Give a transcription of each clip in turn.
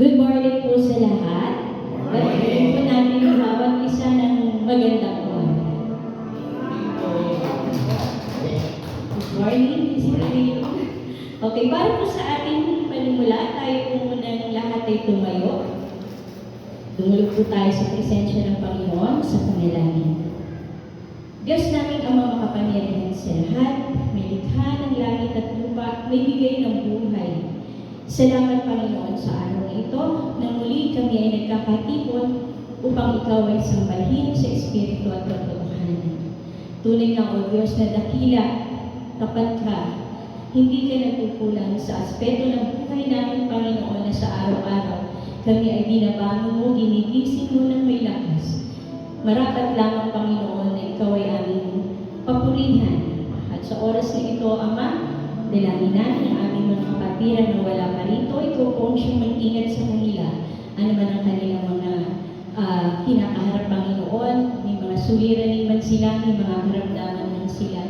Good morning po sa lahat. Bigyan po natin ang bawat isa ng magandang buwan. Good morning, Israel. Okay, para po sa ating panimula, tayo po muna ng lahat ay tumayo. Dumulog po tayo sa presensya ng Panginoon sa panalangin. Diyos naming Ama makapangyarihan sa lahat, may likha ng langit at lupa, may bigay ng buhay. Salamat Panginoon sa araw na ito, na muli kami ay nagkakatipon upang Ikaw ay sambahin sa Espiritu at katotohanan. Tunay ka o Diyos na dakila, tapat ka, hindi ka nagkukulang sa aspeto ng buhay namin Panginoon na sa araw-araw kami ay binabangon mo, ginigising mo ng may lakas. Marapat lamang Panginoon na Ikaw ay aming papurihan. At sa oras na ito, Ama, dalangin namin ang aming mga kapatiran na wala pa rito. Ikaw po ang siyang mag-ingat sa kanila. Ano man ang kanilang mga kinakaharap Panginoon. May mga suliranin man sila, may mga karamdaman man sila.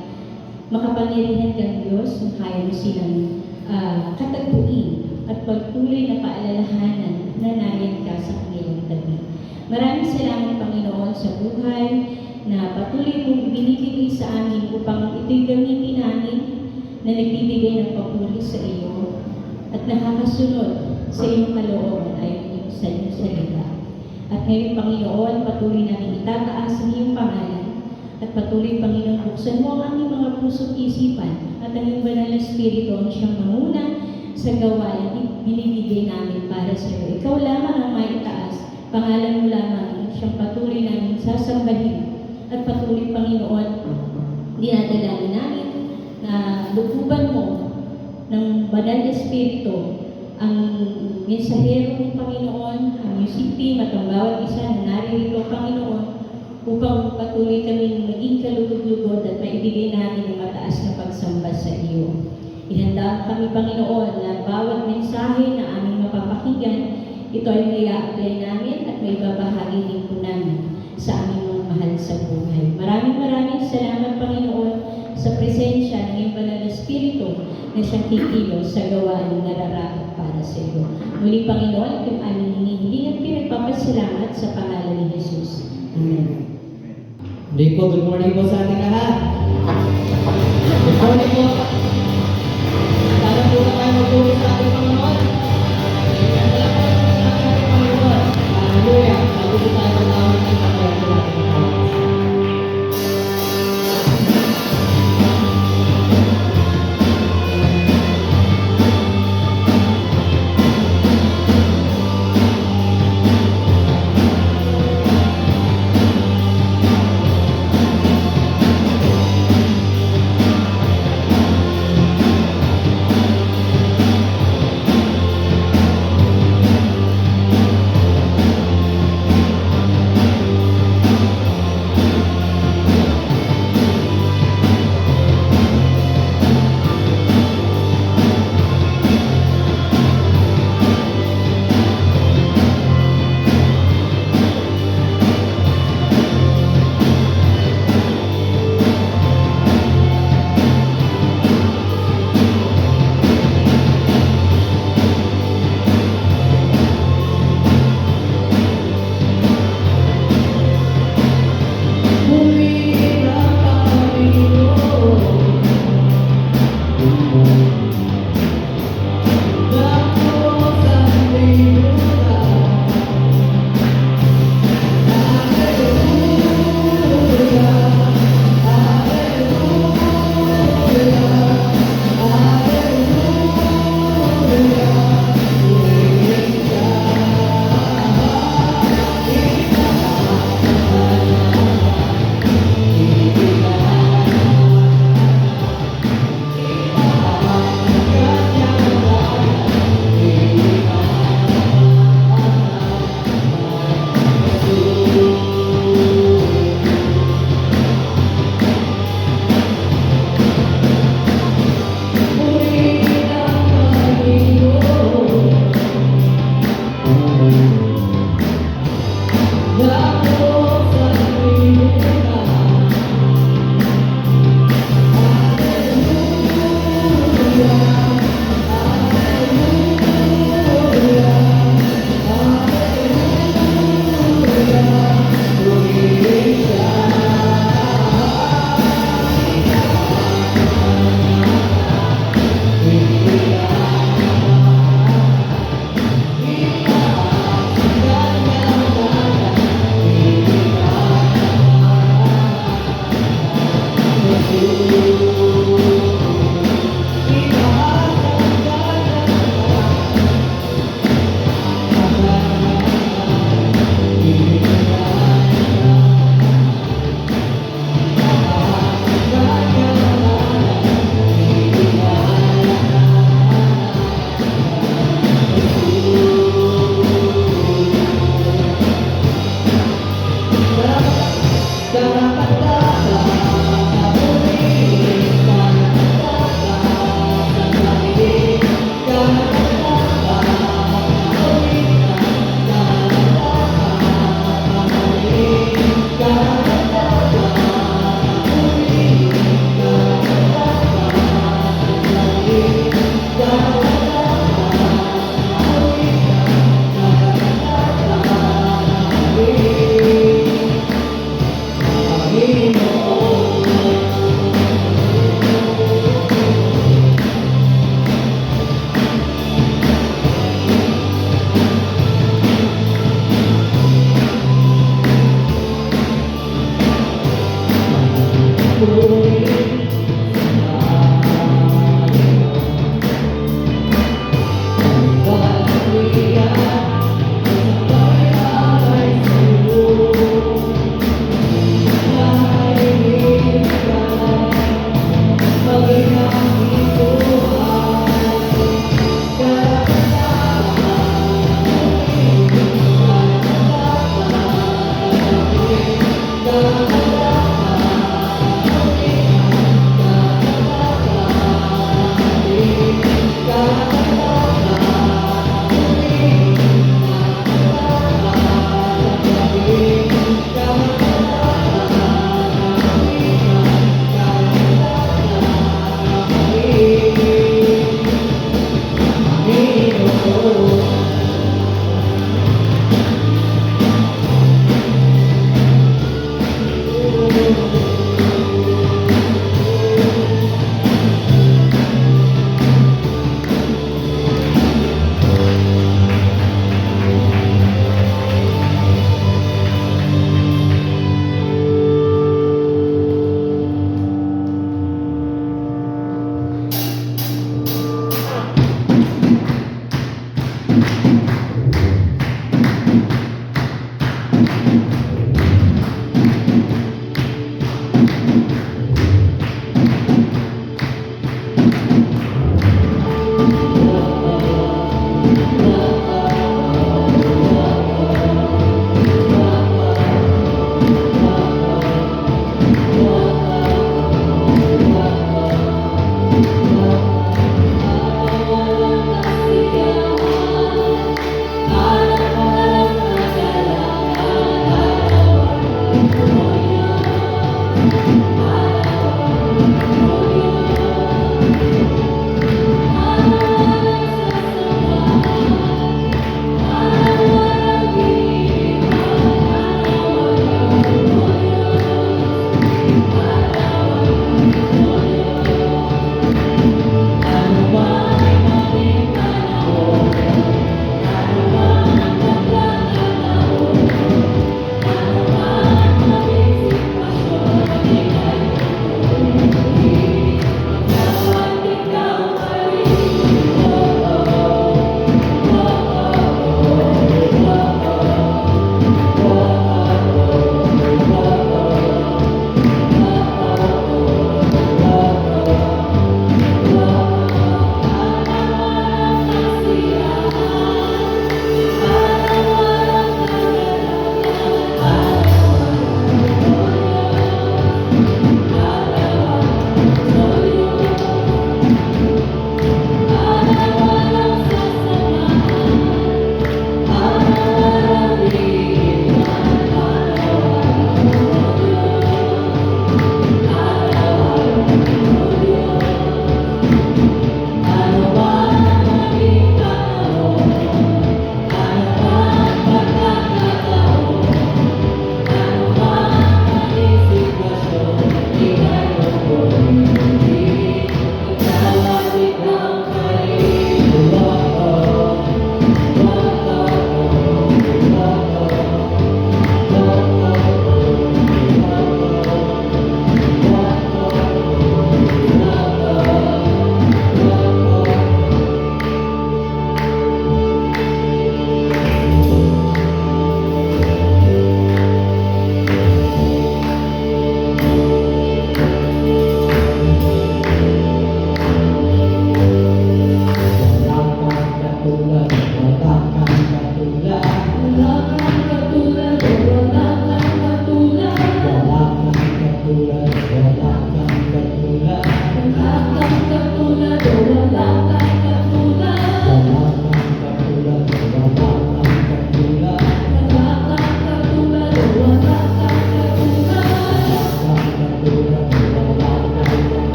Makapangyarihan kang Diyos, na kaya mo silang katagpuin at pagtuloy na paalalahanan na nariyan ka sa kanilang tabi. Maraming salamat Panginoon sa buhay na patuloy mong binibigay sa amin upang ito'y gamitin namin na nagbibigay ng papuri sa iyo at nakakasunod sa iyong kalooban ayon sa iyong salita. At ngayon, Panginoon, patuloy namin itataas ang iyong pangalan at patuloy, Panginoon, buksan mo ang aming mga puso't isipan at ang iyong banal na Espiritu ang siyang manguna sa gawain binibigay namin para sa iyo. Ikaw lamang ang maitaas, pangalan mo lamang ang siyang patuloy namin sasambahin at patuloy, Panginoon, dinadalangin namin na lukuban mo ng banal na Espiritu ang mensahero ng Panginoon, ang music team at ang bawat isa na naririto, Panginoon, upang patuloy kaming maging kalugod-lugod at maibigay namin ang mataas na pagsamba sa iyo. Ihanda kami, Panginoon, na bawat mensahe na aming mapapakinggan, ito ay may apply namin at may babahagi din po namin sa aming mga mahal sa buhay. Maraming salamat, Panginoon, sa presensya ng iyong banal na Espiritu na siyang kikilos sa gawain nararapat para sa iyo. Muli, Panginoon, ito aming hinihiling at pinagpapasalamat sa pangalan ni Jesus. Amen. Good morning po sa ating lahat. Good morning po. Sana po na tayo magpuli sa ating Panginoon. Salamat po sa ating Panginoon. Hallelujah. Bago po tayo matawag ng Panginoon sa ating Panginoon.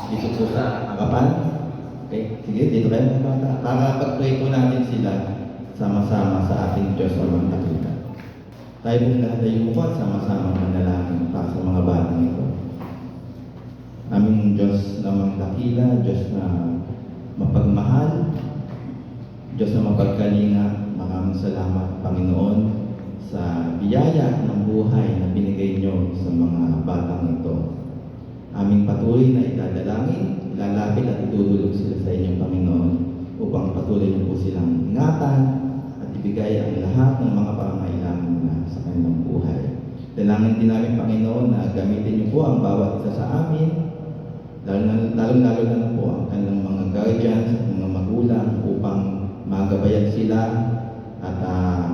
dito po sa harapan. Okay, sige, dito kayo mga bata. Para pag-pray po natin sila sama-sama sa ating Diyos Amang Dakila. Tayo po lahat ay umupo at sama-sama manalangin para sa mga batang ito. Aming Diyos na Dakila, Diyos na mapagmahal, Diyos na mapagkalinga, maraming salamat, Panginoon, sa biyaya ng buhay na binigay niyo sa mga batang ito. Aming patuloy na idadalangin, ilalapit at idudulog sila sa inyong Panginoon upang patuloy niyo po silang ingatan at ibigay ang lahat ng mga pangangailangan na sa kanilang buhay. Dalangin din namin, Panginoon, na gamitin niyo po ang bawat isa sa amin, lalo na po ang kanilang mga guardians at mga magulang upang magabayan sila at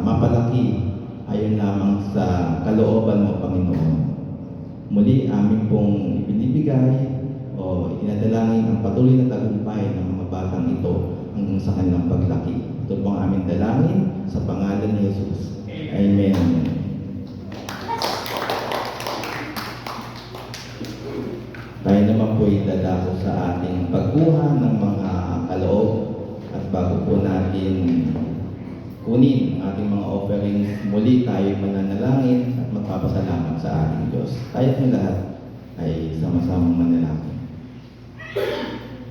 mapalaki ayon lamang sa kalooban mo, Panginoon. Muli, amin pong ibinibigay o itinadalangin ang patuloy na tagumpay ng mga batang ito hanggang sa kanilang paglaki. Ito pong aming dalangin sa pangalan ni Jesus. Amen. Tayo naman po idadako sa ating pagkuha ng mga kaloob at bago po natin kunin ang ating mga offerings, muli tayo mananalangin at magpapasalamat sa ating Diyos. Tayo po lahat ay sama-samang manalangin.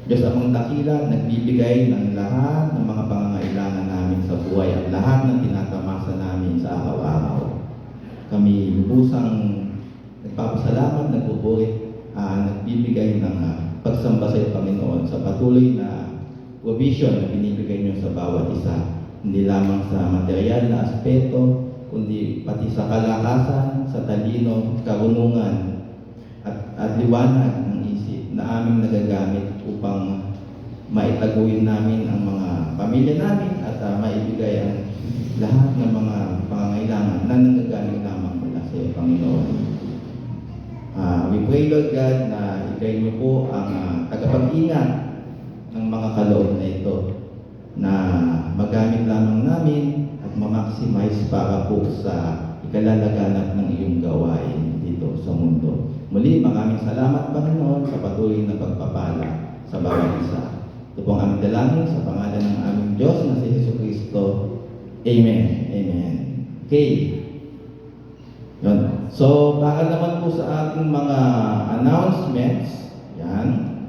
Diyos Amang Dakila, nagbibigay ng lahat ng mga pangangailangan namin sa buhay at lahat ng tinatamasa namin sa araw-araw. Kami lubusang nagpapasalamat, nagbibigay ng pagsamba sa Panginoon sa patuloy na provision na binibigay niyo sa bawat isa. Hindi lamang sa material na aspeto, kundi pati sa kalakasan, sa talino, karunungan, at liwanag ng isip na aming nagagamit upang maitaguin namin ang mga pamilya namin at maibigay ang lahat ng mga pangangailangan na nanggagaling lamang mula sa iyo, Panginoon. We pray, Lord God, na ikay niyo po ang tagapag-ingat ng mga kaloob na ito na magamit lamang namin at ma-maximize para po sa ikalalaganap ng iyong gawain dito sa mundo. Muli, maraming salamat, Panginoon, sa patuloy na pagpapala sa bawat isa. Ito pong aming dalangin sa pangalan ng aming Diyos na si Jesucristo. Amen. Amen. Okay. Yun. So, para naman po sa ating mga announcements, yan.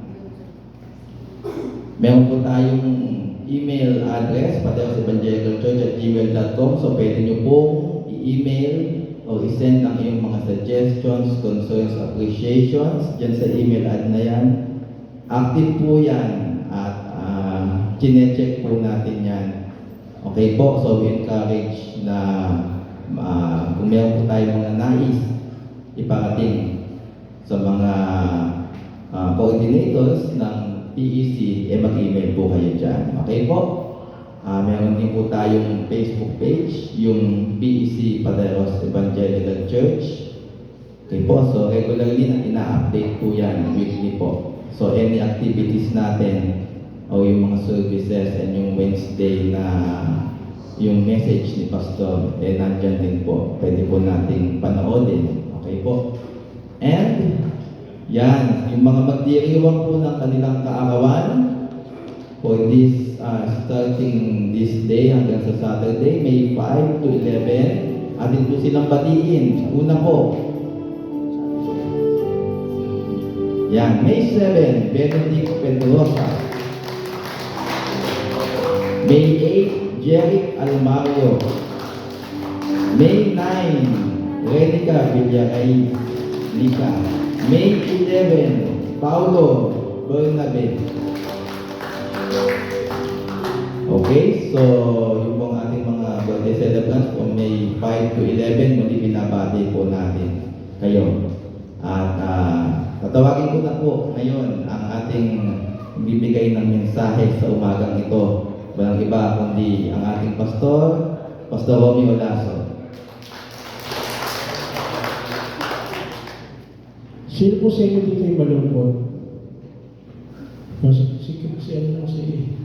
Meron po tayong email address, pateosevangelicalchurch@gmail.com. So, pwede nyo pong i-email o i-send ang iyong mga suggestions, concerns, appreciations dyan sa email ad na yan. Active po yan at chinecheck po natin yan. Okay po, so we encourage na kung meron po tayong mga nais iparating sa mga coordinators ng PEC, mag-email po kayo dyan. Okay po? Meron din po tayong Facebook page, yung PEC Pateros Evangelical Church. Okay po, so regularly na ina-update po yan, weekly po. So any activities natin, o yung mga services and yung Wednesday na yung message ni Pastor, nandyan din po. Pwede po nating panoodin. Okay po? And, yan, yung mga magdiriwang po ng kanilang kaarawan for this, starting this day hanggang sa Saturday, May 5 to 11, atin po silang batiin. Una po, yan, May 7, Benedict Pedrosa. May 8, Jeric Almario. May 9, Renica Villaray Lica. May 11, Paulo Bernabe. Okay, so yung pong ating mga birthday celebrants from May 5 to 11, muli binabati po natin kayo. At tatawagin ko na po ngayon ang ating bibigay ng mensahe sa umagang ito. Walang iba kundi ang ating pastor, Pastor Romeo Lasso. Sino po sa inyo dito yung malungkot?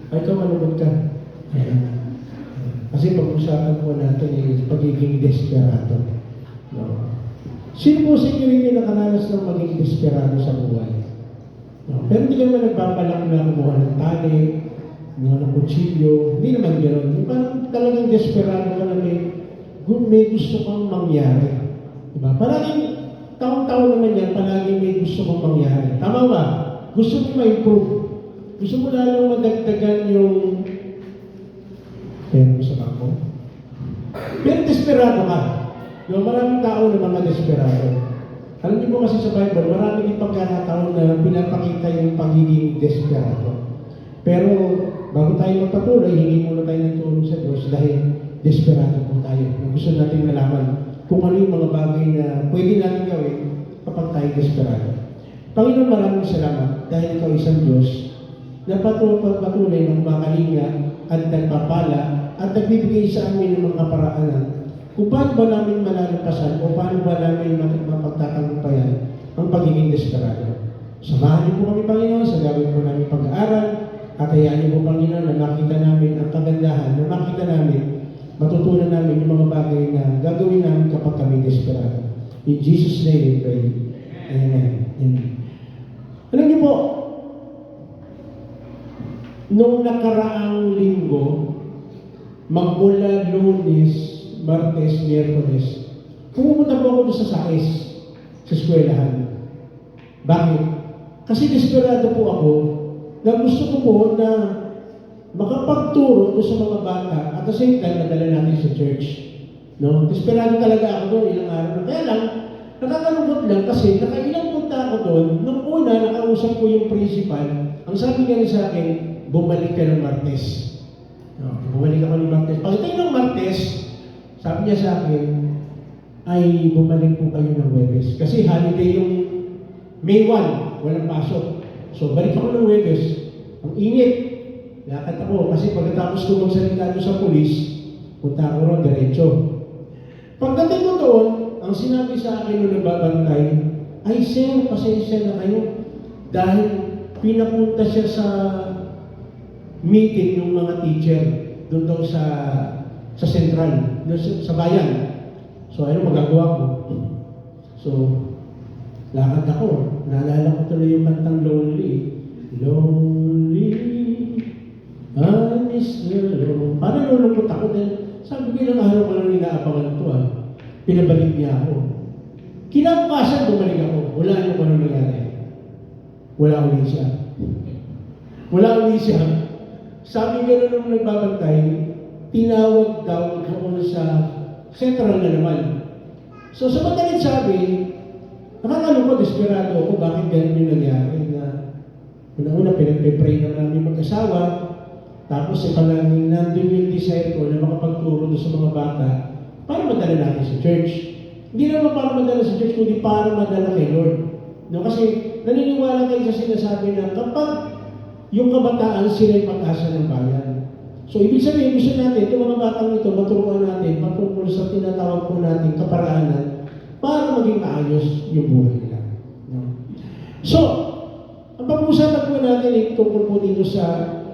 Ay, ikaw malungkot ka. Kasi pag-usapan po natin yung pagiging desperado. No? Sino po sa inyo yung nakaranas ng maging desperado sa buhay? No? Pero hindi ka naman nagpapalak na kumuha ng tali, kumuha ng kutsilyo, hindi naman gano'n. Yung parang talagang desperado ka na may gusto kang mangyari. Diba? Palaging, taon-taon naman yan, palaging may gusto kang mangyari. Tama ba? Gusto mo ma-improve. Gusto mo lalong madagdagan yung pera mo sa bangko. Pero desperado ka. Yung maraming tao na mga desperado. Alam niyo po kasi sa Bible, marami din pagkakataon na pinapakita yung pagiging desperado. Pero bago tayo magpatuloy, hingi muna tayo ng tulong sa Diyos dahil desperado po tayo. Gusto natin malaman kung ano yung mga bagay na pwede natin gawin kapag tayo desperado. Panginoon, maraming salamat dahil ikaw isang Diyos na patuloy ng makalinga at nagpapala at nagbibigay sa amin ng mga paraanan kung paano ba namin malalampasan o paano ba namin mapagtatagumpayan ang pagiging desperado. Samahan niyo po kami, Panginoon, sa gawin po namin pag-aaral at hayaan niyo po, Panginoon, na makita namin ang kagandahan, na makita namin, matutunan namin yung mga bagay na gagawin namin kapag kami desperado. In Jesus' name we pray. Amen. Amen. Alam niyo po, nung nakaraang linggo, magmula Lunes, Martes, Miyerkules, pumunta po ako doon sa SAES, sa eskwelahan. Bakit? Kasi desperado po ako na gusto ko po na makapagturo doon sa mga bata at the same time nadala natin sa church. No? Desperado talaga ako doon ilang araw na. Kaya lang, nakakalungkot lang kasi nakailang punta ako doon. Nung una, nakausap ko yung principal. Ang sabi niya sa akin, bumalik ka ng Martes. No, bumalik ako ng Martes. Pagdating ng Martes, sabi niya sa akin, ay bumalik po kayo ng Huwebes. Kasi holiday yung May 1, walang pasok. So balik ako ng Huwebes. Ang init. Lakad ako kasi pagkatapos ko magsalita doon sa pulis, punta ako ron diretso. Pagdating ko doon, ang sinabi sa akin nung nagbabantay, ay sir, pasensya na kayo. Dahil pinapunta siya sa meeting ng mga teacher doon daw sa sentral, sa bayan. So, ano magagawa ko? So, lakad ako. Naalala ko tuloy yung kantang Lonely. Lonely, I miss the Lord. Parang nalulungkot ako dahil sabi ko ilang araw ko lang inaabangan ito Pinabalik niya ako. Kinabukasan, bumalik ako. Wala niyo kung ano nangyari. Wala ulit siya. Wala ulit siya. Sabi gano'n nung nagbabantay, tinawag daw doon sa central na naman. So sa madalit sabi, nakakalungkot, desperado ako, bakit gano'n yung nangyari na una-una pinagpe-pray na namin mag-asawa, tapos palaging nandun yung desire ko na makapagturo doon sa mga bata para madala natin sa church. Hindi naman para madala sa church, kundi para madala kay Lord. No, kasi naniniwala kayo sa sinasabi na kapag yung kabataan sila yung pag-asa ng bayan. So, ibig sabihin, gusto natin, itong mga batang ito, maturuan natin, patungkol sa tinatawag po natin kaparaanan para maging maayos yung buhay nila. No? So, ang pag-usapan po natin ay tungkol po dito sa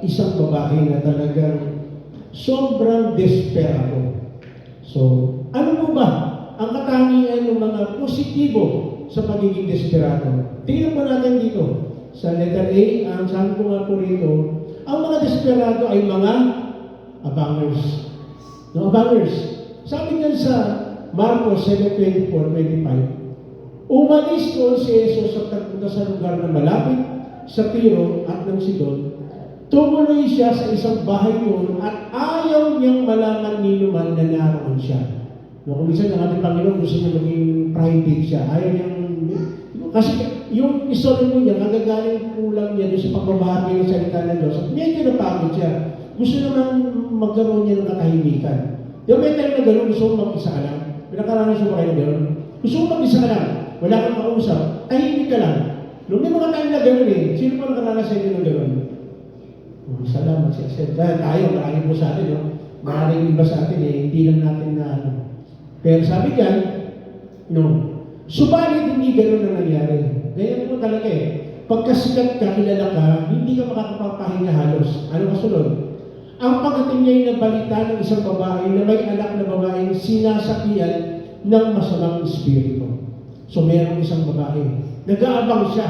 isang babae na talagang sobrang desperado. So, ano po ba ang katangian ng mga positibo sa pagiging desperado? Tingnan po natin dito. Sa letter A, ang sabi ko nga po rito, ang mga desperado ay mga abangers. No, abangers. Sabi niyan sa Marcos 7:24-25, umalis doon si Jesus sa pagpunta sa lugar na malapit sa Tiro at ng Sidon. Tumuloy siya sa isang bahay doon at ayaw niyang malaman ni naman na naroon siya. No, kung minsan ang ating Panginoon gusto niya maging private siya. Ayaw niyang, kasi yung istorya mo niya, nagagaling kulang niya doon sa pagbabahagi ng salita ng Diyos. At medyo napagod siya. Gusto naman magkaroon niya ng katahimikan. Yung may time na gano'n, gusto mo mag-isa ka lang. Pinakaranas mo ba kayo gano'n? Gusto mo mag-isa ka lang. Wala kang kausap. Tahimik ka lang. Nung may mga time na gano'n sino pa nakaranas sa inyo ng gano'n? Salamat siya. Dahil tayo, marami po sa atin, no? Maraming iba sa atin, hindi lang natin na ano. Pero sabi diyan, no, subalit hindi gano'n ang nangyari. Ganyan po talaga Pagkasikat ka, kilala ka, hindi ka makakapapahinga halos. Ano kasunod? Ang pagdating niya ay nabalita ng isang babae na may anak na babaeng sinasakian ng masamang espiritu. So mayroong isang babae. Nag-aabang siya.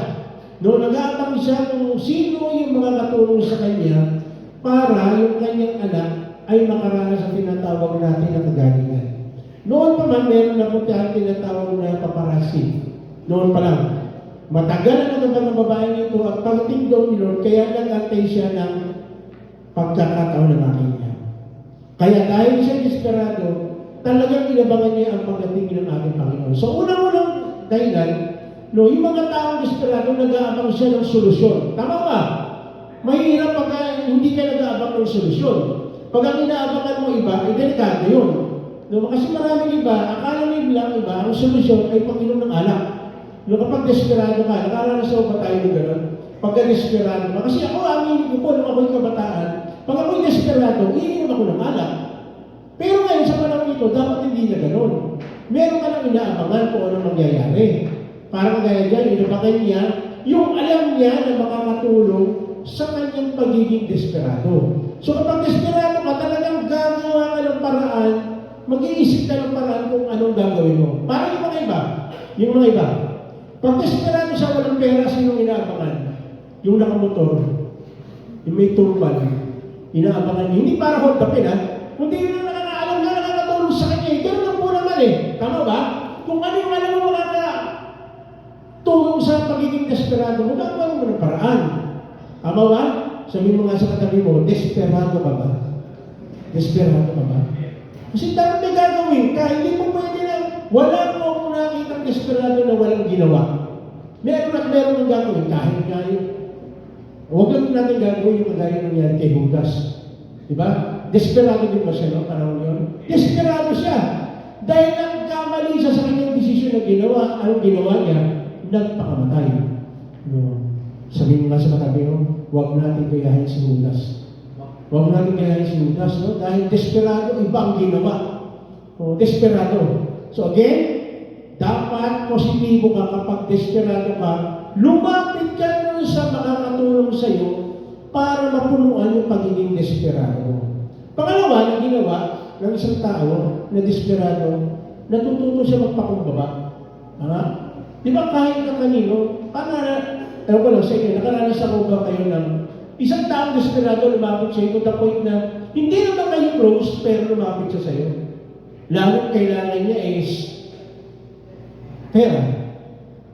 No, nag-aabang siya kung sino yung mga katulong sa kanya para yung kanyang anak ay makaranas sa tinatawag natin na kagalingan. Noon pa man, meron na po tayong tinatawag na paparasi. Noon pa lang. Matagal na nagabang ng babae nito at pagdating daw ni Lord, kaya nag-antay siya ng pagkakataon ng aking niya. Kaya dahil siya desperado, talagang inabangan niya ang pagdating ng ating Panginoon. So, unang-unang dahilan, no, yung mga taong desperado, nag-aabang siya ng solusyon. Tama ba? Mahirap pag hindi ka nag-aabang ng solusyon. Pag ang inaabangan mo iba, ay delikado yun. No, kasi maraming iba, akala nila iba, ang solusyon ay pag-inom ng alak. No, kapag desperado ka, nakaranas ba tayo ng gano'n? Pagka desperado ka, kasi ako, aminin ko po, nung ako'y kabataan, pag ako'y desperado, iinom ako ng alak. Pero ngayon, sa panahon ito, dapat hindi na gano'n. Meron ka lang inaabangan kung ano mangyayari. Para kagaya dyan, inabangan niya, yung alam niya na makakatulong sa kanyang pagiging desperado. So kapag desperado ka, talagang gagawa ka ng paraan, mag-iisip ka ng paraan kung anong gagawin mo. Para yung mga iba, pag desperado siya, walang pera, sinong inaabangan? Yung nakamotor, yung may turbal, inaabangan niya. Hindi para hold upin, ha? Kundi yung nakakaalam na nakakatulong sa kanya. Ganun lang po naman eh. Tama ba? Kung ano yung alam mo makakatulong sa pagiging desperado mo, gagawa mo ng paraan. Tama ba? Sabihin mo nga sa katabi mo, desperado ka ba? Desperado ka ba? Kasi dapat may gagawin ka. Hindi mo pwede na, wala mo akong nakitang desperado na walang ginawa. Meron at meron ang gagawin. Kahit kayo. Huwag lang natin gagawin yung kagaya nangyari kay Judas. Diba? Desperado din ba siya, no? Panahon yun? Desperado siya. Dahil nagkamali siya sa kanyang desisyon na ginawa. Anong ginawa niya? Nagpakamatay. No. Sabihin mo nga sa katabi, no? Huwag natin gayahin si Judas. Huwag natin gayahin si Judas, no? Dahil desperado, iba ang ginawa. O, desperado. So again, dapat positibo ka kapag desperado ka, lumapit ka nun sa makakatulong sa iyo para mapunuan yung pagiging desperado. Pangalawa, na ginawa ng isang tao na desperado, natututo siya magpakumbaba. Di ba kahit na kanino, ewan ko lang sa inyo, nakaranas ako ba kayo ng isang taong desperado lumapit sa iyo to the point na hindi naman kayo close, pero lumapit siya sa iyo. Lalo kailangan niya is pera.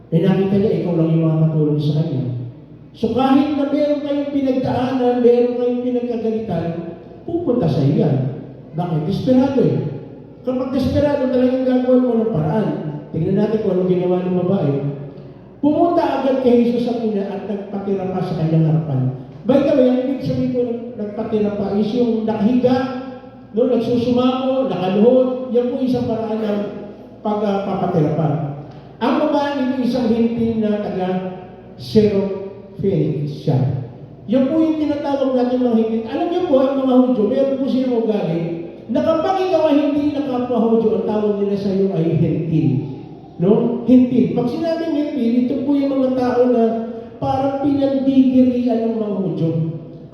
Nakita niya, ikaw lang yung makakatulong sa kanya. So kahit na meron kayong pinagdaanan, meron kayong pinagkagalitan, pupunta sa iyo yan. Bakit? Desperado eh. Kapag desperado, talagang gagawin mo ng paraan. Tingnan natin kung anong ginawa ng babae. Pumunta agad kay Jesus ang ina at nagpatira pa sa kanyang harapan. By the way, ang ibig sabihin ko nagpatira pa is yung nakahiga, no, nagsusumamo, nakaluhod, yan po isang paraan ng pagpapatira pa. Ang babae nito isang hintin na taga Syrophoenician siya. Yan po yung tinatawag natin mga hintin. Alam niyo po, ang mga Hudyo, meron po silang ugali na kapag ikaw ay hindi nakapahudyo, ang tawag nila sa iyo ay hintin. No? Hintin. Pag sinabing hintin, ito po yung mga tao na parang pinandigirian ng mga Hudyo.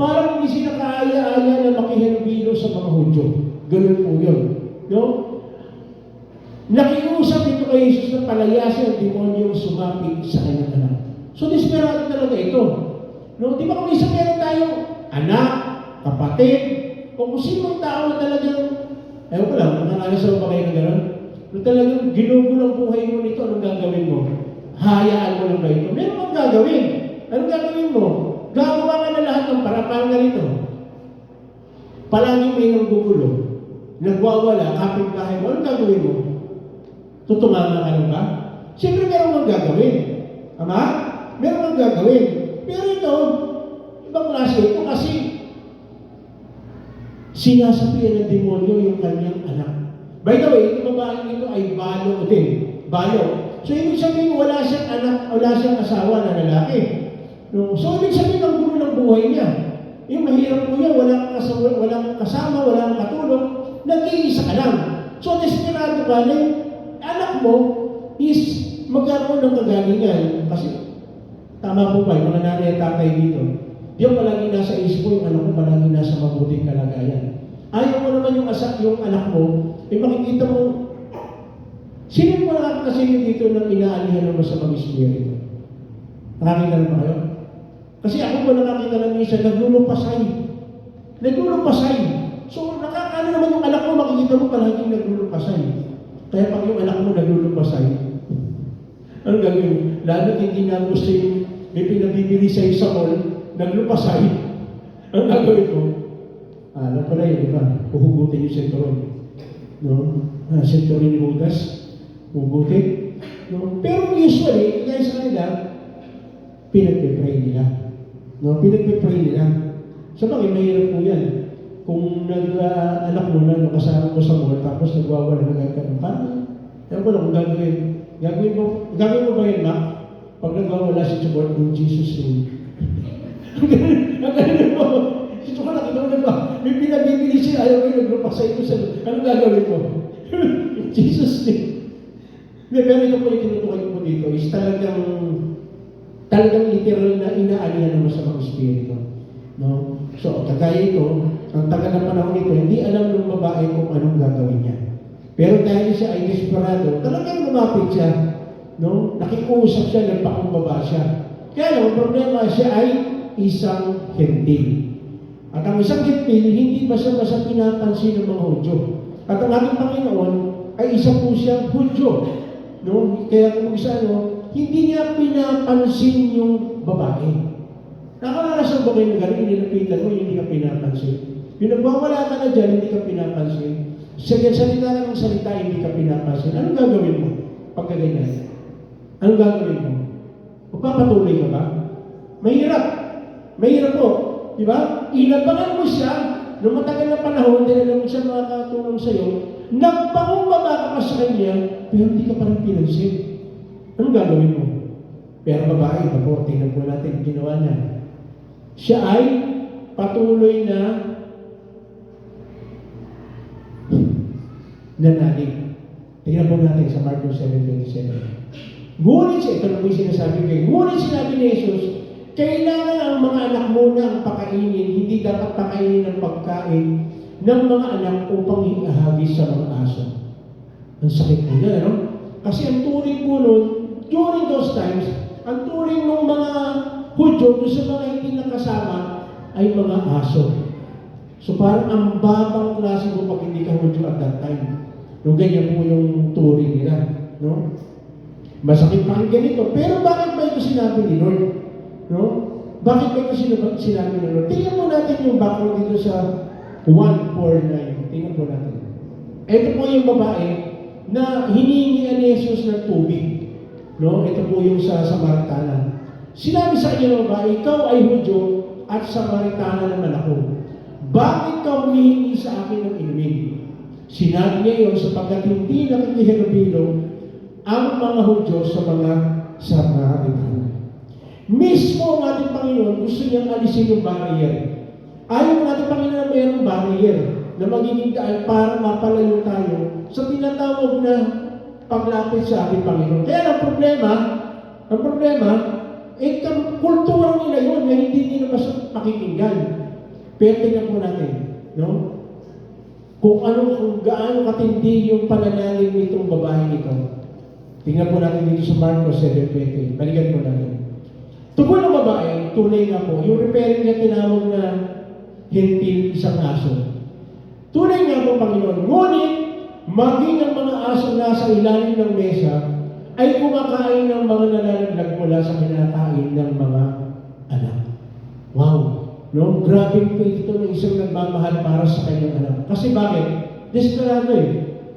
Parang hindi sila kaaya-aya na makihalubilo sa mga Hudyo. Ganun po yun. No? Nakiusap ito kay Jesus na palayasin ang demonyong sumapit sa kanyang anak. So, desperado talaga ito. No? Di ba kung isa meron tayong anak, kapatid, o kung sinong tao na talagang, ewan ko lang, nakakasaw ba kayo na gano'n? Kung talagang ginugulo ang buhay mo nito, anong gagawin mo? Hayaan mo lang ba ito? Meron kang gagawin. Anong gagawin mo? Gagawa ka na lahat ng parang ganito. Palagi may nanggugulo. Nagwawala, kapit-bahay mo. Anong gagawin mo? Tutunganga ka lang ba? Siyempre meron kang gagawin. Ama? Meron kang gagawin. Pero ito, ibang klase ito kasi sinasapian ng demonyo yung kanyang anak. By the way, yung babae nito ay balo din. Balo. So, ibig sabihin, wala siyang anak, wala siyang asawa na lalaki. No? So, ibig sabihin, ang gulo ng buhay niya. Yung mahirap po niya, walang kasama, walang katulong, nag-iisa ka lang. So, desperado ka na yung anak mo is magkaroon ng kagalingan. Kasi, tama po ba, yung mga nanay at tatay dito, di yung palagi nasa isip ko, yung anak mo palagi nasa mabuting kalagayan. Ayaw mo naman yung anak mo, makikita mo, sino mo nakakasin dito ng inaalihan ng masamang espiritu? Nakakita na ba kayo? Kasi ako po nakakita ng minsan, naglulupasay. Naglulupasay. So, nakakaano naman yung anak mo, makikita mo palaging naglulupasay. Kaya pag yung anak mo naglulupasay, ano gagawin? Lalo hindi na gusto yung may pinabibili sa'yo sa mall, naglupasay. Ano gagawin mo? Alam ko na yun, di ba? Uhugutin yung senturon. No? Senturon ni Judas. Uhugutin. No? Pero usually, kaya sa kanila, pinagpipray nila. No? Pinagpipray nila. Sa bagay, mahirap po yan. Kung anak mo na, nakasama mo sa mall, tapos nagwawala na gagawin. Paano? Ewan ko lang kung gagawin. Gagawin mo ba yun, Mac? Pag nagwawala si Chubot, in Jesus' name. Ang galing mo. Si Chubot, nakita mo na ba? May pinabibili siya, ayaw kayo naglupasay ko sa... Anong gagawin mo? In Jesus' name. Pero ito po yung tinutukan ko dito is talagang literal na inaalihan ng masamang espiritu. No? So, kagaya ito, ang tagal na panahon nito, hindi alam ng babae kung anong gagawin niya. Pero dahil siya ay desperado, talagang lumapit siya. No? Nakiusap siya, nagpakumbaba siya. Kaya lang, ang problema siya ay isang hentil. At ang isang hentil, hindi basta-basta pinapansin ng mga Hudyo. At ang ating Panginoon ay isa po siyang Hudyo. No? Kaya kung isa, hindi niya pinapansin yung babae. Nakakarasan ba kayo na gano'n, inilapitan mo, hindi ka pinapansin. Yung nagwawala ka na dyan, hindi ka pinapansin. Sige, salita ka ng salita, hindi ka pinapansin. Anong gagawin mo pagka ganyan? Anong gagawin mo? Magpapatuloy ka ba? Mahirap. Mahirap po. Di ba? Inabangan mo siya noong matagal na panahon, dahil alam mo siya makakatulong sa'yo, nagpakumbaba ka pa sa kanya, pero hindi ka parang pinansin. Anong gagawin mo? Pero babae, ito po, tingnan po natin ginawa niya. Siya ay patuloy na nanalig. Tingnan po natin sa Marcos 7:27. Ngunit siya, ito na po yung sinasabi kayo, ngunit sinabi ni Jesus, kailangan ang mga anak muna ang pakainin, hindi dapat pakainin ng pagkain ng mga anak upang ihahagis sa mga aso. Ang sakit po yan, ano? Kasi ang turing po nun, during those times, ang turing ng mga Hudyo sa mga hindi nakasama ay mga aso. So parang ang babang klase mo pag hindi ka Hudyo at that time. No, ganyan po yung turing nila. No? Masakit pakinggan ito. Pero bakit ba ito sinabi ni Lord? No? Bakit ba ito sinabi ni Lord? Tingnan po natin yung background dito sa 1:4-9. Tingnan po natin. Ito po yung babae na hiningian ni Jesus ng tubig. No? Ito po yung sa Samaritana. Sinabi sa kanya ng babae, ikaw ay Hudyo at Samaritana naman ako. Bakit ka humihingi sa akin ng inumin? Sinabi niya yun sapagkat hindi nakikihalubilo ang mga Hudyo sa mga Samaritana. Mismo ang ating Panginoon gusto niyang alisin yung barrier. Ayaw ng ating Panginoon na mayroong barrier na magiging daan para mapalayo tayo sa tinatawag na paglapit sa ating Panginoon. Kaya ang problema, kultura nila yun na hindi nila mas pakikinggan. Pero tingnan po natin, no? Kung gaano katindi yung pananalig nitong babae ito. Tingnan po natin dito sa Marcos 7:20. Balikan po natin. Tungkol ng babae, tunay nga po, yung repairing niya tinawag na hentil isang aso. Tunay nga po, Panginoon. Ngunit, maging ang mga aso nasa ilalim ng mesa ay kumakain ng mga nalalaglag mula sa kinakain ng mga anak. Wow! No? Grabe po ito ng isang nagmamahal para sa kanyang anak. Kasi bakit? Desperado eh.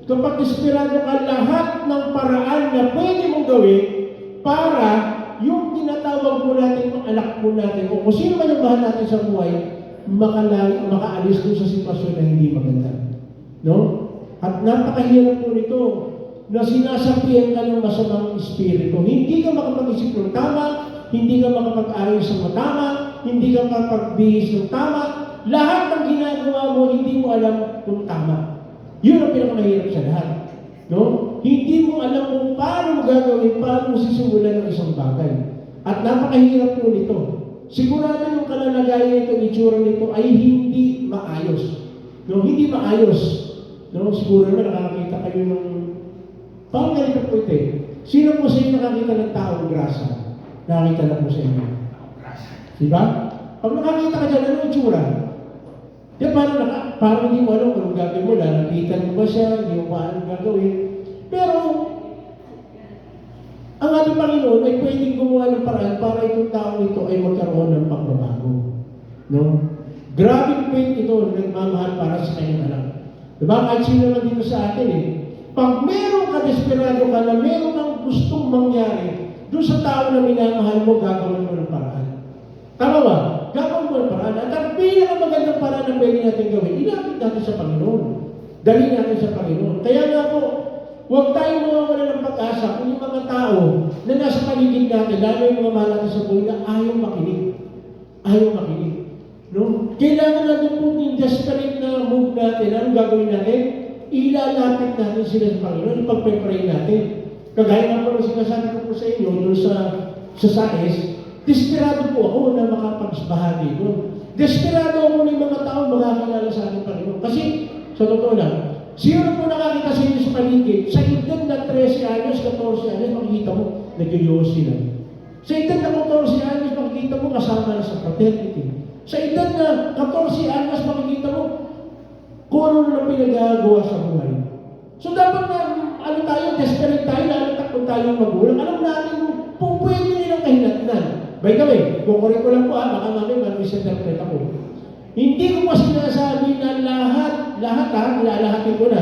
Kapag desperado ka, lahat ng paraan na pwede mong gawin para yung tinatawag mo natin, mga anak mo natin, o kung sino man yung mahal natin sa buhay, makaalis doon sa sitwasyon na hindi maganda. No? At napakahirap po nito na sinasabihan ka ng masamang espiritu. Hindi ka makapag-isip ng tama, hindi ka makapag-ayos ng matama, hindi ka makapag-bihis ng tama. Lahat ng ginagawa mo, hindi mo alam kung tama. Yun ang pinakamahirap sa lahat. No? Hindi mo alam kung paano mo gagawin, paano mo sisimulan ng isang bagay. At napakahirap po nito. Sigurado yung kalalagayan nito, itsura nito ay hindi maayos. No? Hindi maayos. No? Siguro naman nakakita kayo ng... Parang ganito po ito eh. Sino po sa inyo nakakita ng taong grasa? Nakita na po sa inyo. Diba? Pag nakakita ka dyan, ano yung tsura? Di ba, parang hindi mo alam kung gagawin mo, lalapitan mo ba siya, hindi mo paano gagawin. Pero, ang ating Panginoon ay pwedeng gumawa ng paraan para itong tao ito ay magkaroon ng pagbabago. No? Grabing faith ito, nagmamahal para sa kanyang anak. Diba? Kahit sino naman dito sa atin pag meron ka desperado ka na meron kang gustong mangyari, doon sa tao na minamahal mo, gagawin mo ng paraan. Tama ba? Gagawin mo ng paraan. At ang pinakamagandang paraan na pwede natin gawin, ilapit natin sa Panginoon. Dali natin sa Panginoon. Kaya nga po, huwag tayong mawawala ng pag-asa kung yung mga tao na nasa paligid natin, lalo yung mga mahal natin sa buhay na ayaw makinig. Ayaw makinig. No? Kailangan natin po yung desperate na move natin. Anong gagawin natin? Ilalapit natin sila sa Panginoon. Ipagpe-pray natin. Kagaya nga po sinasabi ko po sa inyo doon sa SAES, desperado po ako na makapagbahagi doon. Desperado ako na yung mga tao makakilala sa ating Panginoon. Kasi, sa totoo lang, sino po nakakita sa inyo sa paligid, sa edad na 13 anyos, 14 anyos, makikita mo, nag-yos sila. Sa edad na 14 anyos, makikita mo kasama na sa fraternity. Sa edad na 14 anyos, makikita mo kung ano na pinagagawa sa buhay. So dapat na, tayo, desperate tayo, takot tayong magulang. Alam natin kung pwede nilang kahinatnan. By the way, kukurin ko lang po baka mamaya mag-misinterpret ako. Hindi ko pa sinasabi na lalahatin ko na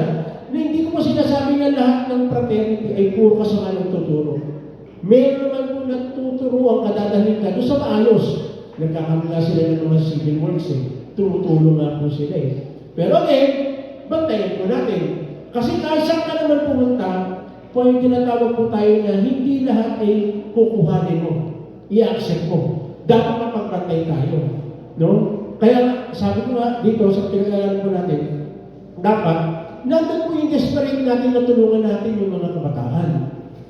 hindi ko pa sinasabi na lahat ng fraternity ay puro kasama ng tuturo. Meron naman po nagtuturo ang kadadalhin ka doon sa maayos. Nagkakamila sila ng mga civil works Tumutulong nga po sila Pero bantayan po natin. Kasi kahit saan ka naman pumunta, po yung tinatawag po tayo na hindi lahat ay kukuhanin mo. I-accept mo. Dapat mapagbantay tayo. No? Kaya sabi ko nga dito sa pinag-aaral po natin, dapat nandun po yung desperate natin na tulungan natin yung mga kabataan.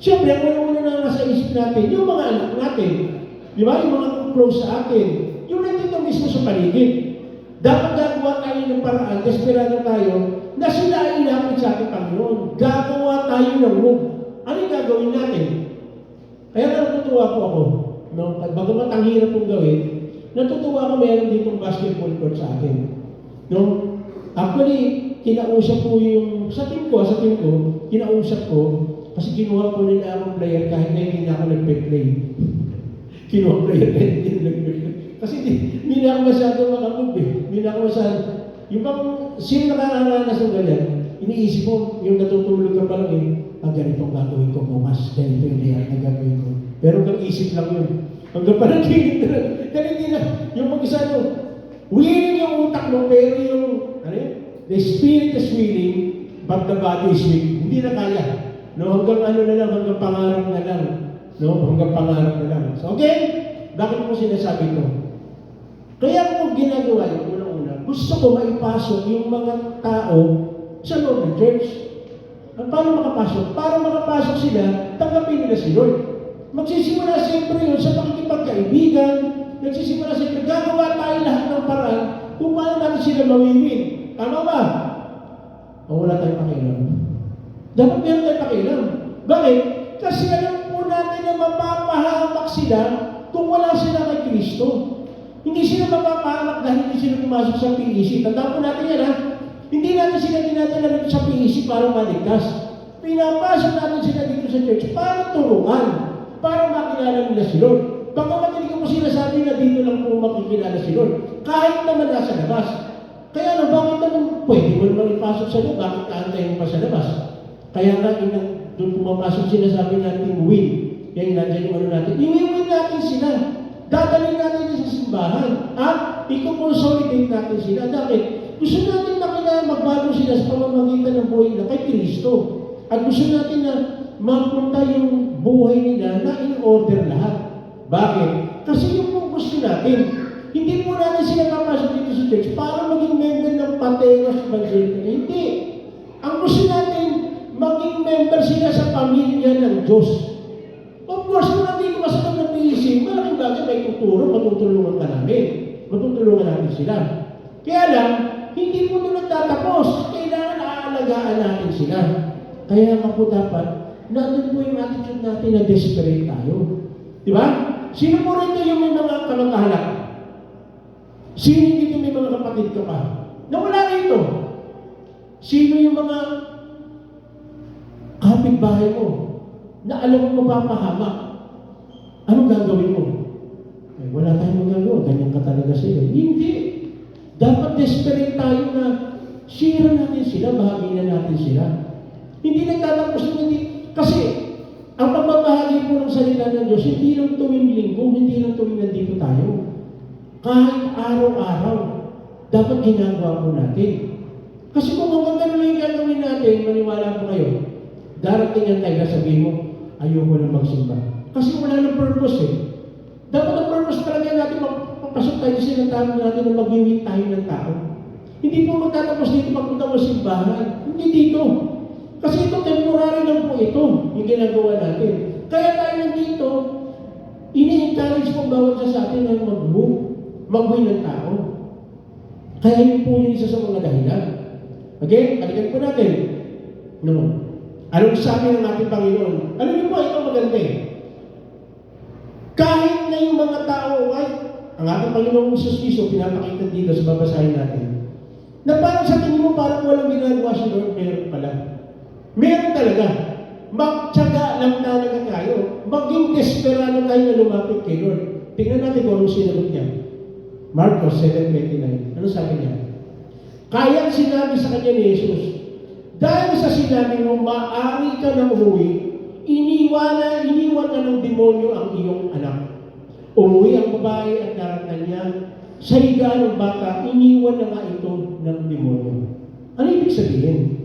Siyempre, ang una na nasa isip natin, yung mga anak natin. Di ba? Yung mga close sa atin. Yung nandito mismo sa paligid. Dapat gagawa tayo ng paraan, desperado tayo, na sila ay ilapit sa ating Panginoon. Gagawa tayo ng move. Ano yung gagawin natin? Kaya natutuwa po ako. No? Bagamat ang hirap pong gawin, natutuwa ako meron ditong basketball court sa atin. No? Actually, kinausap ko yung, sa team ko, kinausap ko, kasi kinuha ko nila akong player kahit na hindi na ako nagpe-play. Kinuha player kahit hindi na nagpe-play. Kasi hindi na ako masyado makamove Hindi na ako masyado. Yung bang, sino nakakaranas ng ganyan, iniisip mo, yung natutulog ka pa lang ganito ang gagawin ko bukas, ganito yung layout na gagawin ko. Pero hanggang isip lang yun. Hanggang parang hindi na, yung mag-isa willing yung utak mo, pero yung, the spirit is willing, but the body is weak. Hindi na kaya. No, hanggang pangarap na lang. No, hanggang pangarap na lang. So, bakit mo sinasabi ito? Kaya kung ginagawa yung unang-una, gusto ko maipasok yung mga tao sa loob ng church. Paano makapasok? Para makapasok sila, tanggapin nila si Lord. Magsisimula siyempre yun sa pakikipagkaibigan, nagsisimula siyempre, gagawa tayo lahat ng paraan kung paano natin sila mawiwin. Tama ba? O wala tayong pakialam? Dapat meron tayong pakialam. Bakit? Kasi alam po natin na mapapahamak sila kung wala sila kay Kristo. Hindi sila mapapahamak dahil hindi sila pumasok sa PEC. Tandaan po natin yan Hindi natin sila dinadala sa PEC para maligtas. Pinapasok natin sila dito sa church para turuan, para makilala nila si Lord. Baka hindi ko sinasabi na dito lang po makikilala si Lord. Kahit naman nasa labas. Kaya bakit naman pwede mo naman ipasok sa loob? Bakit kaantayin pa sa labas? Kaya nga, doon pumapasok sinasabi natin win. Kaya nandiyan yung natin. Iwiwin natin sila. Dadalhin natin sa simbahan. At i-consolidate natin sila. Dahil gusto natin magbago sila sa pamamagitan ng buhay nila kay Kristo. At gusto natin na mapunta yung buhay nila na in order lahat. Bakit? Kasi yung kung gusto natin, hindi po natin sila kapasok dito sa church para maging member ng Pateros Evangelical. Hindi. Ang gusto natin, maging member sila sa pamilya ng Diyos. Of course, kung natin masagot ng PEC, malaking bagay may tuturo, matutulungan ka namin. Matutulungan natin sila. Kaya lang, hindi po doon nagtatapos. Kailangan aalagaan natin sila. Kaya nga po dapat, nandun po yung attitude natin na desperate tayo. Di ba? Sino po rito yung may mga kamag-anak? Sino dito may mga kapatid ka pa? Nawala rito. Sino yung mga kapitbahay mo na alam mo mapapahamak? Anong gagawin mo? Eh, wala tayong magagawa. Ganyan ka talaga sila. Hindi. Dapat desperate tayo na share natin sila, bahaginan natin sila. Hindi nagtatapos na hindi. Kasi, ang pagbabahagi po ng salita ng Diyos, hindi lang tuwing linggo, hindi lang tuwing nandito tayo. Kahit araw-araw, dapat ginagawa po natin. Kasi kung hanggang ganun lang yung gagawin natin, maniwala po kayo, darating ang tayo na sabihin mo, ayoko na magsimba. Kasi wala nang purpose eh. Dapat ang purpose talaga natin, magpapasok tayo sa sinatawag natin na mag-iwit tayo ng tao. Hindi po magtatapos dito magpunta mo simbahan. Hindi dito. Kasi ito, temporary lang po ito, yung ginagawa natin. Kaya tayo nandito, ini-encourage po bawat sa atin na mag-win ng tao. Kaya yun po yung isa sa mga dahilan. Okay? Balikan po natin. No. Anong sabi ng ating Panginoon? Alam niyo po, ito maganda eh. Kahit na yung mga tao ay, ang ating Panginoong Isus Cristo, pinapakita dito sa babasahin natin, na parang sa tingin mo, parang walang ginagawa si Lord, meron pala. Meron talaga. Magtyaga lang talaga tayo. Maging desperado tayo na lumapit kay Lord. Tingnan natin kung anong sinagot niya. Marcos 7:29. Ano sabi niya? Kaya sinabi sa kanya ni Jesus, dahil sa sinabi mo, maaari ka na umuwi, iniwan na ng demonyo ang iyong anak. Umuwi ang babae at naratnan niya, sa higa ng bata, iniwan na nga ito ng demonyo. Ano ibig sabihin?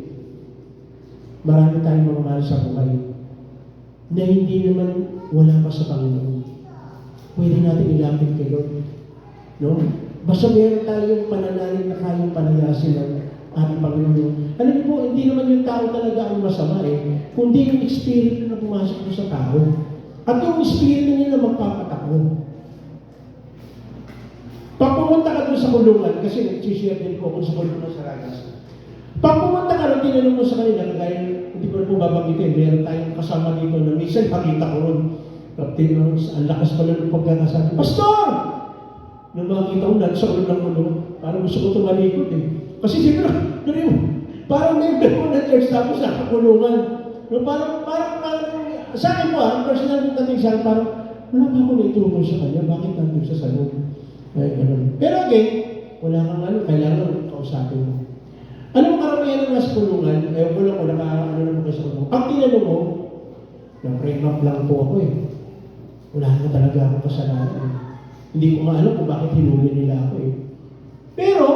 Marami tayong mga mahal sa buhay na hindi naman wala pa sa Panginoon. Pwede natin ilapit kay Lord. No? Basta meron tayong pananalig na kayang palayasin ng ating Panginoon. Alam niyo po, hindi naman yung tao talaga ang masama eh, kundi yung espiritu na pumasok sa tao. At yung espiritu niya na magpapatakbo. Pag pumunta ka doon sa kulungan, kasi nagsishare din po ako sa kulungan sa Ragas. Pag pumunta ka doon, tinanong mo sa kanila, kagaya, hindi ko na po babanggitin, meron tayong kasama dito na minsan pakita ko ron. Ang lakas pala ng pagkakasabi, Pastor! Nung makikita ko, sa ulo ng kulungan, parang gusto ko tumalikot eh. Kasi siguro, parang member ko na church tapos sa kulungan. Parang, sa akin po personal yung dating sa akin, parang, wala ba ako naitulong sa kanya? Bakit nandun siya sa loob? Ay, ganun. Pero again, wala kang kailangan kausapin mo. Anong karamihan ng nasa kulungan? Ayaw ko lang, naman kayo sa kulungan. Pag tinanong mo, na-frame up lang po ako eh. Wala na talaga akong kasalanan eh. Hindi ko maalam kung bakit hinuli nila ako eh. Pero,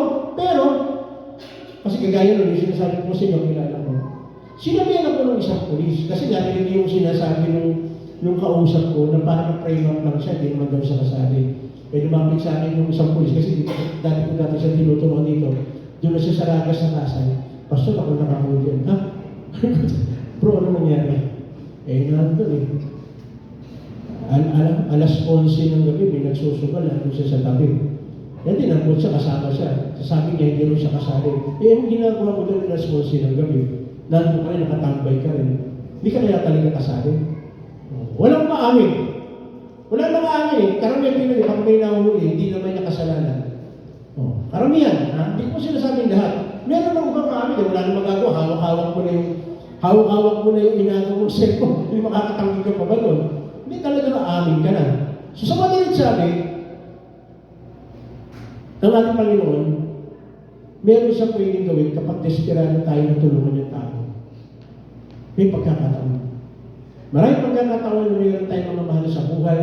kasi kagaya nun, yung sinasabi ko sa inyo, kilala ko. Sinabihan ako ng isang polis, kasi narinig yung sinasabi nung kausap ko na parang frame up lang siya, hindi naman daw siya kasabi. Eh, lumapit sa akin yung isang polis, kasi dati siya tinuturuan dito. Doon na siya sa Ragas na kasay. Pastor, ako nakahuli yan. Ha? Bro, ano nangyari? Eh, nandun eh. Alas 11 ng gabi, may nagsusugal, nandun siya sa tabi. Yan din, ang siya, kasama siya. Sasabi niya, hindi rin siya kasali. Eh, ang ginagawa ko doon alas 11 ng gabi, nandun ka rin, nakatambay ka rin. Hindi ka kaya talaga kasali. Walang maamin. Walang maamin eh. Karamihan pinag pag may nahuli, hindi naman niya kasalanan. Karamihan, ha? Hindi ko sinasabing lahat. Meron ng ibang maamin, wala nang magagawa, hawak-hawak mo na yung inagaw mo sa cellphone. Hindi makakatanggi ka pa ba doon? Hindi talaga na-amin ka na. So sa madalit sabi, ng ating Panginoon, meron siyang pwedeng gawin kapag desperado tayo na tulungan yung tao. May pagkakataon. Maraming pagkakataon na meron tayong mga mahal sa buhay,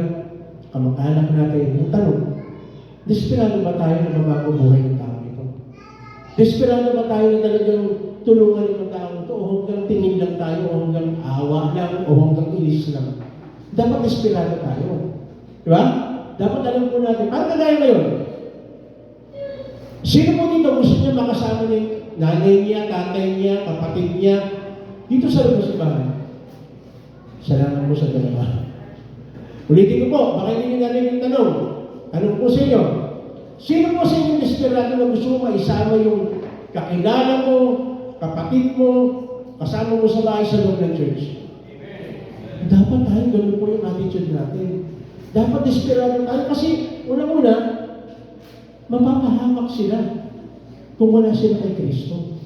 kamag-anak natin. Ang tanong, desperado ba tayo na mabago buhay ng tao ito? Desperado ba tayo na talagang tulungan yung tao ito o hanggang tingin lang tayo o hanggang awa lang o hanggang ilis lang? Dapat desperado tayo. Diba? Dapat alam po natin. Parang kagaya ngayon. Sino po dito gusto niya makasama niya nanay niya, tatay niya, kapatid niya dito sa loob ng simbahan? Salamat po sa dalawa. Ulitin ko po, baka hindi niyo narinig yung tanong. Tanong po sa inyo. Sino po sa inyo desperado na gusto mo maisama yung kakilala mo, kapatid mo, kasama mo sa bahay sa loob ng church? Dapat tayo ganun po yung attitude natin. Dapat desperado tayo kasi unang-una, mapapahamak sila kung wala sila kay Kristo.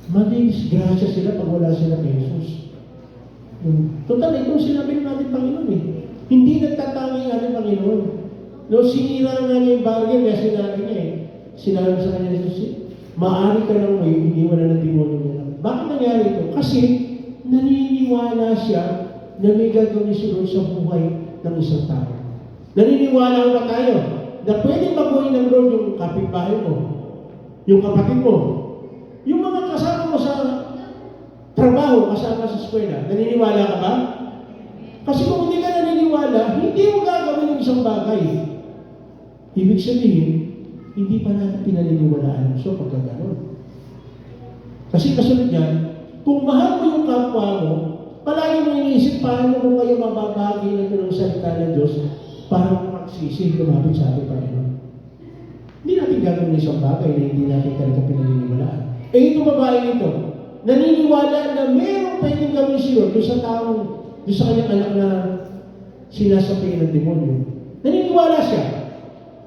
Madisgrasya sila pag wala sila kay Jesus. Total, ito sinabi natin Panginoon eh. Hindi nagtatangi ang ating Panginoon. No, sinira nga niya yung bargain, kaya sinabi niya eh. Sinabi sa kanya ni Jesus, maaari ka lang may iniwan na ng demonyo niya. Bakit nangyari ito? Kasi naniniwala siya na may gagawin sunod sa buhay ng isang tao. Naniniwala ba tayo na pwede baguhin ng Lord yung kapitbahay mo, yung kapatid mo, yung mga kasama mo sa trabaho, kasama sa eskwela? Naniniwala ka ba? Kasi kung hindi ka naniniwala, hindi mo gagawin yung isang bagay. Ibig sabihin, hindi pa natin pinaniniwalaan. So, pagka gano'n. Kasi kasunod yan, kung mahal mo yung kapwa mo, palagi mo iniisip paano mo kayo mababagi na ito ng salita ng Diyos para magsisi, lumapit sa ating Panginoon. Hindi natin gagawin isang bagay na hindi natin talaga pinaniniwalaan. Eh, ito babae nito, naniniwala na mayroong pwedeng gawin siya doon sa taong, doon sa kanyang anak na sinasapi ng demonyo. Naniniwala siya.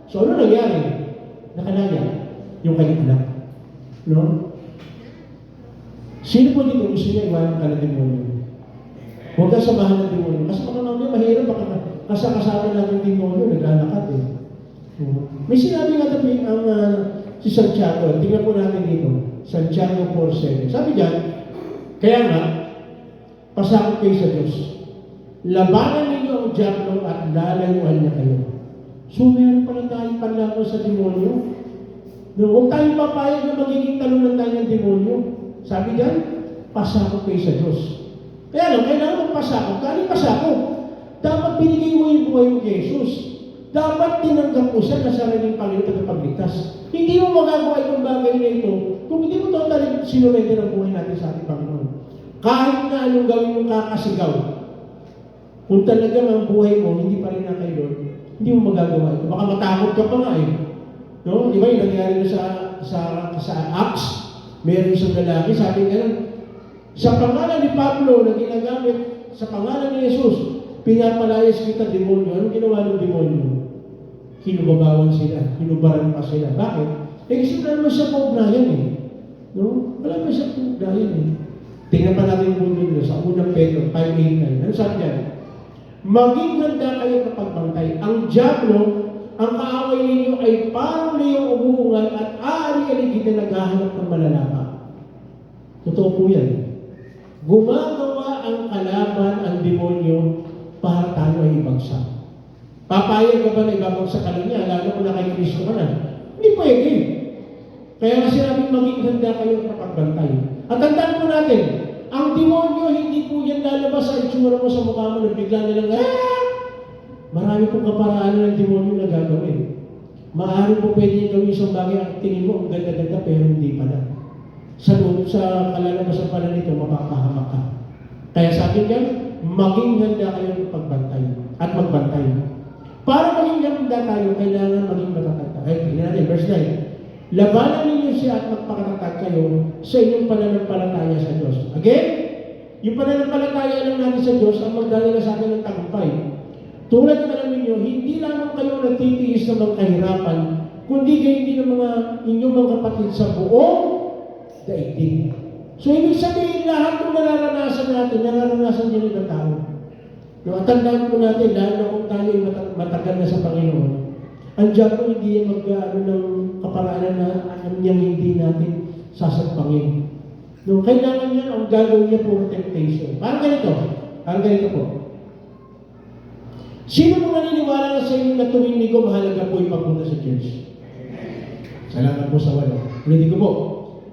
So, ano nangyari? Nakalaya yung kanyang anak. No? Sino po dito gusto niya iwanan ka ng demonyo? Huwag ka samahan ng demonyo. Kasi baka mamaya mahirap, baka kasama natin ng demonyo, naglalakad eh. May sinabi nga tabi ang si Santiago, tingnan po natin dito, Santiago 4:7. Sabi diyan, kaya nga, pasakot kayo sa Diyos. Labanan ninyo ang diablo at lalayuan niya kayo. So, meron pala tayong panlaban sa demonyo. No, huwag tayong papayag na magiging talunan tayo ng demonyo. Sabi diyan, pasakot kayo sa Diyos. Kaya lang, kailangan magpasakot. Kaya pasakot. Dapat binigay mo yung buhay mo kay Jesus. Dapat tinanggap mo siya na sariling Panginoon tagapagligtas. Hindi mo magagawa itong bagay na ito kung hindi mo totally sinurrender ang buhay natin sa ating Panginoon. Kahit na anong gawin mong kakasigaw, kung talagang ang buhay mo hindi pa rin na kay Lord, hindi mo magagawa ito. Baka matakot ka pa nga eh. No? Di ba yung nangyari na sa Acts? Meron isang lalaki, sabi nga sa pangalan ni Pablo na ginagamit, sa pangalan ni Jesus, pinapalayas kita demonyo. Anong ginawa ng demonyo? Kinubabawan sila, kinubaran pa sila. Bakit? Eh kasi wala naman siya paugnayan eh. No? Wala naman siya paugnayan eh. Tingnan pa natin yung mundo nila sa unang Pedro 5:8-9. Ano sabi niyan? Maging handa kayo kapag bantay. Ang diablo, ang kaaway ninyo ay parang layong umuungal at aari-aligid na naghahanap ng malalapa. Totoo po yan. Gumagawa ang kalaban, ang demonyo, para tayo ay ibagsak. Papayag ka ba na ibabagsak ka lang niya? Lalo ko na kay Kristo ka na. Hindi pwede. Kaya nga sinabing maging handa kayo kapag bantay. At tandaan po natin, ang demonyo, hindi po yan lalabas sa itsura mo sa mukha mo na bigla nilang, marami pong kaparaanan ng demonyo na gagawin. Maaari po pwede yung gawin isang bagay ang tingin mo, ang ganda-ganda, pero hindi pala. Sa kalalabasan pala nito, mapapahamak ka. Kaya sabi niya, maging handa kayo ng pagbantay at magbantay. Para maging handa tayo, kailangan maging matatag tayo. Ay, tingnan natin, verse 9. Labanan ninyo siya at magpakatatag kayo sa inyong pananampalataya sa Diyos. Again, yung pananampalataya lang natin sa Diyos ang magdadala sa atin ng tagumpay. Tulad ng alam ninyo, hindi lamang kayo nagtitiis ng mga kahirapan, kundi kayo din ng mga inyong mga kapatid sa buong daigdig. So, ibig sabihin, lahat ng nararanasan natin, nararanasan din ng tao. No, at tandaan po natin, dahil na kung tayo matagal na sa Panginoon, ang diablo hindi yan mag-ano ng kaparaanan na alam niyang hindi natin sasagpangin. No, kailangan niya, ang gagawin niya po temptation. Parang ganito po. Sino mo naniniwala na sa inyo na tuwing linggo mahalaga po yung pagpunta sa church? Salamat po sa walo. Ulitin ko po.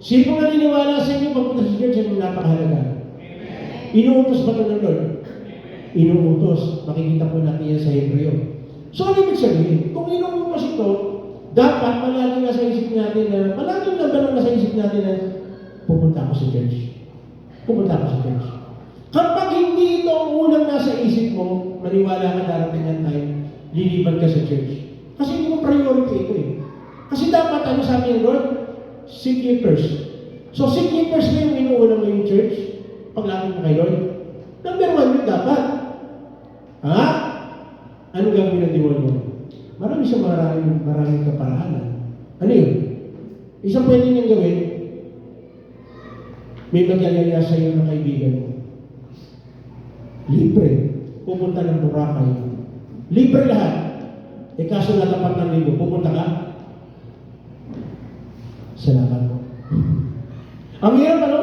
Sino mo naniniwala sa inyo pagpunta sa church ay napakahalaga? Inuutos ba ito ng Lord? Inuutos. Makikita po natin yan sa Hebreo. So, ano ibig sabihin? Kung inuutos ito, dapat palagi na sa isip natin na, palagi na sa isip natin na pupunta ako sa church. Pupunta ako sa church. Kapag hindi ito ang unang nasa isip mo, maniwala ka darating ng time, liliban ka sa church. Kasi hindi mo priority ito eh. Kasi dapat, ano sabi ng Lord? Seek ye first. So, seek ye first na yung inuuna mo yung church, paglapit mo kay Lord. Number 1 yun dapat. Ha? Ano gagawin ng demonyo? Marami siyang maraming kaparaanan. Ano yun? Isang pwede niyang gawin, may magyayaya sa iyo ng kaibigan mo. Libre. Pupunta ng Boracay. Libre lahat. Eh kaso natapat ng libo, pupunta ka? Salamat po. Ang hirap ano?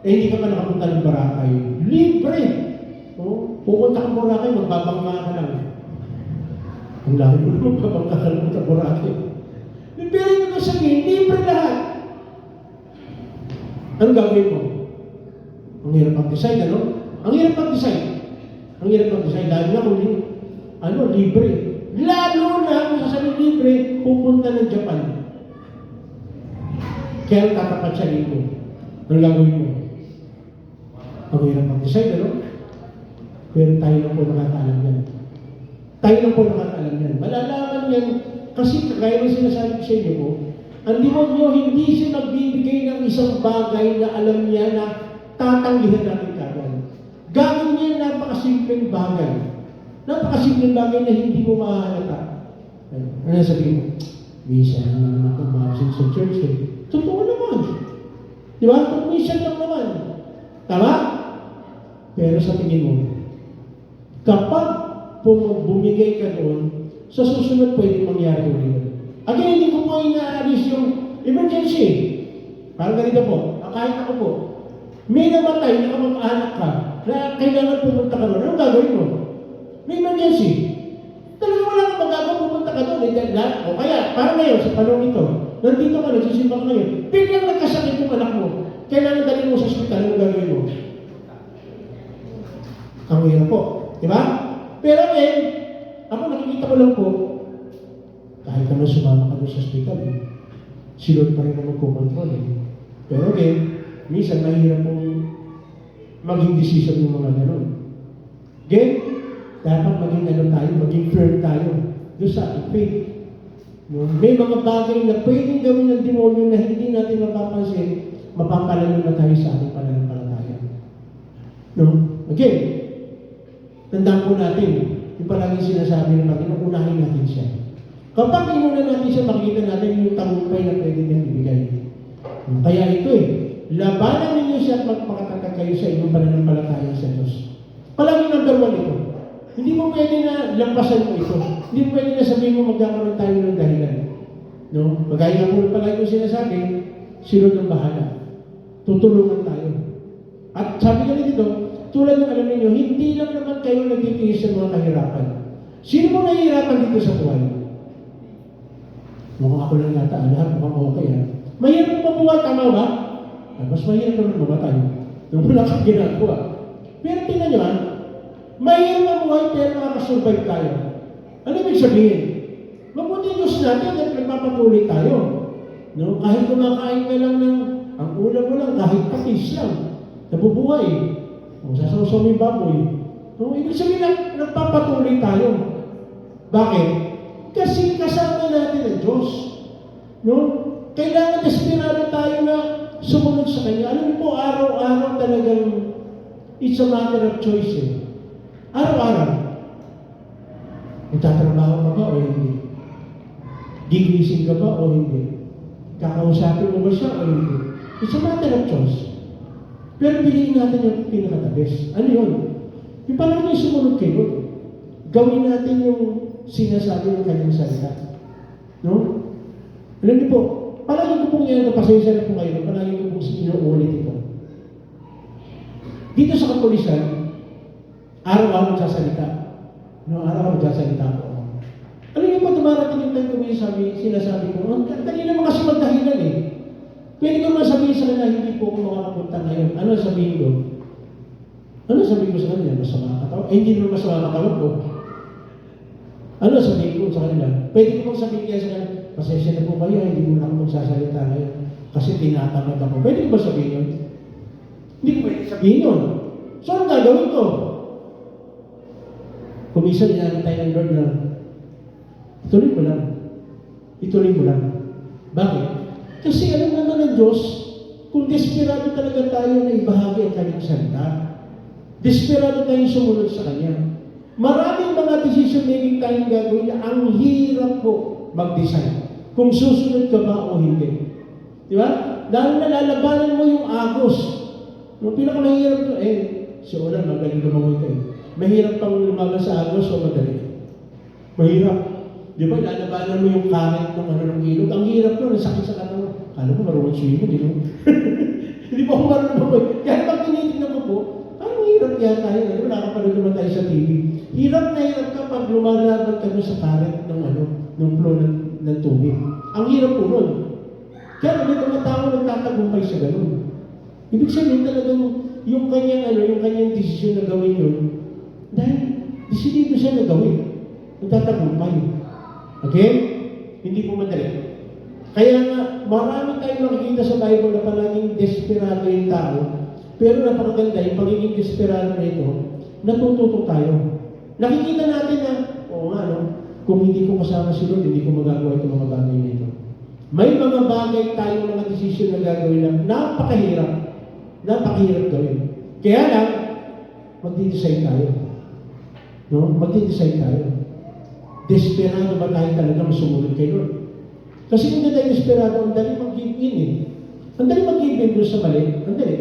Eh hindi ka pa nakapunta ng Boracay. Libre! Oh, pupunta ka ng Boracay, magbabangka ka lang. Ang laki mo naman, magbabangka ka lang sa Boracay. Pero yung ko sabihin, libre lahat. Anong gagawin mo? Ang hirap mag-decide, ano? Ang hirap mag-decide. Ang hirap mag-decide, lalo na kung libre. Lalo na kung sasabihin libre, pupunta ng Japan. Kaya tatapat siya dito. Anong gagawin mo? Ang hirap mag-decide, ano? Pero tayo lang po nakakaalam yan. Tayo lang po nakakaalam yan. Malalaman yan kasi kagaya ng sinasabi ko sa inyo po, ang demonyo hindi siya nagbibigay ng isang bagay na alam niya na tatanggihan natin kagad. Gagawin niya napakasimpleng bagay. Napakasimpleng bagay na hindi mo mahalata. Ano sabihin mo? Minsan lang naman akong maabsent sa church eh. Totoo naman. Di ba? Kung minsan lang naman. Tama? Pero sa tingin mo, kapag bumigay ka doon, sa susunod pwede mangyari ulit. Again, hindi ko po inaalis yung emergency. Parang ganito po, kahit ako po, may namatay na kamag-anak ka na kailangan pumunta ka doon. Anong gagawin mo? May emergency. Talaga wala kang magagawa, pupunta ka doon. O kaya, parang ngayon, sa panahon ito, nandito ka, nagsisimba ka ngayon, biglang nagkasakit yung anak mo. Kailangan dalhin mo sa ospital, anong gagawin mo? Ang hirap po. Diba? Pero ako nakikita ko lang po, kahit naman sumama ka doon sa hospital, si Lord pa rin naman kukontrol. Pero minsan mahirap pong maging decision ng mga ganon. Dapat maging firm tayo doon sa ating faith. No? May mga bagay na pwedeng gawin ng demonyo na hindi natin mapapansin, mapapalayo na tayo sa ating pananampalataya. No? Tandaan po natin, yung palaging sinasabi ng Panginoon, unahin natin siya. Kapag inuna natin siya, makikita natin yung tagumpay na pwede niyang ibigay. Kaya ito labanan ninyo siya at magpakatatag kayo sa inyong pananampalataya sa Diyos. Palaging number 1 ito. Hindi mo pwede na lampasan mo ito. Hindi mo pwede na sabihin mo magkakaroon tayo ng dahilan. No? Magaya nga po palagi yung sinasabi, sino ng bahala. Tutulungan tayo. At sabi ka dito, tulad ng alam ninyo, hindi lang naman kayo nagtitiis sa mga kahirapan. Sino mo nahihirapan dito sa buhay? Mukhang ako lang yata, lahat mukhang okay ha. Mahirap mo mabuhay, tama ba? Mas mahirap naman mamatay. Nung wala kang ginagawa. Pero tingnan nyo mahirap mabuhay pero makakasurvive tayo. Ano ibig sabihin? Mabuti Diyos natin at nagpapatuloy tayo. No? Kahit kumakain ka lang ng, ang ulam mo lang, kahit patis lang, nabubuhay. Kung sasaw-saw yung baboy. No? Ibig sabihin nagpapatuloy tayo. Bakit? Kasi kasama natin ang Diyos. No? Kailangan desperado tayo na sumunod sa Kanya. Alam mo po, araw-araw talagang it's a matter of choice. Araw-araw. Nagtatrabaho ka ba o hindi? Gigising ka ba o hindi? Kakausapin mo ba siya o hindi? It's a matter of choice. Pero piliin natin yung pinakatabes. Ano yun? Yung parang yung sumunod kayo. Gawin natin yung sinasabi ng kanyang salita. No? Alam niyo po, palagi ko pong yan, pasensya na po kayo, palagi ko pong inuulit ito. Dito sa kapulisan, araw-araw nagsasalita. No, araw-araw nagsasalita po. Alam niyo po, dumarating yung time ko sinasabi ko, dali naman kasi magdahilan Pwede ko naman sabihin sa kanya, hindi po ako makakapunta ngayon. Ano sabihin ko? Ano sabihin ko sa kanya? Masama katawag? Hindi naman masama katawag ko. Ano sabihin ko sa kanila? Pwede ko pong sabihin kaya sa kanila, pasensya na po kayo, hindi mo na ako magsasalita ngayon. Kasi tinatamad ako. Pwede ko ba sabihin yun? Hindi ko pwede sabihin yun. So, ano gagawin ko? Kumisan niya tayo ng Lord na ituloy mo lang. Ituloy mo lang. Bakit? Kasi alam naman ng Diyos, kung desperado talaga tayo na ibahagi ang kanyang salita, desperado tayong sumunod sa Kanya. Maraming mga decision making tayong gagawin na ang hirap po mag-decide kung susunod ka ba o hindi. Di ba? Dahil nalalabanan mo yung agos. Yung pinakamahirap ko, si Olan, magaling ka mga ito eh. Mahirap pang lumaban sa agos o madali? Mahirap. Di ba, lalabanan mo yung current ng ilog. Ang hirap nun, sakit sa katawan. Kala mo marunong swimming, di ba? Hindi pa ako marunong mabuhay. Kaya pag tinitignan mo po, parang hirap yan tayo. Di ba, nakapanood naman tayo sa TV. Hirap na hirap ka pag lumalaban ka doon sa current ng flow ng tubig. Ang hirap po nun. Kaya may mga tao nagtatagumpay sa ganun. Ibig sabihin talagang yung kanyang desisyon na gawin yun, dahil desidido siya na gawin. Nagtatagumpay. Okay? Hindi po madali. Kaya nga, marami tayong makikita sa Bible na palaging desperado yung tao, pero napakaganda yung pagiging desperado na ito, natututo tayo. Nakikita natin na, oo nga, no? Kung hindi ko kasama si Lord, hindi ko magagawa itong mga bagay na ito. May mga bagay tayong mga desisyon na gagawin na napakahirap. Napakahirap gawin. Kaya lang, magdi-decide tayo. No? Magdi-decide tayo. Desperado ba tayo talagang sumunod kay Lord? Kasi kung hindi tayo desperado, ang dali mag-give in eh. Ang dali mag-give in doon sa mali. Ang dali.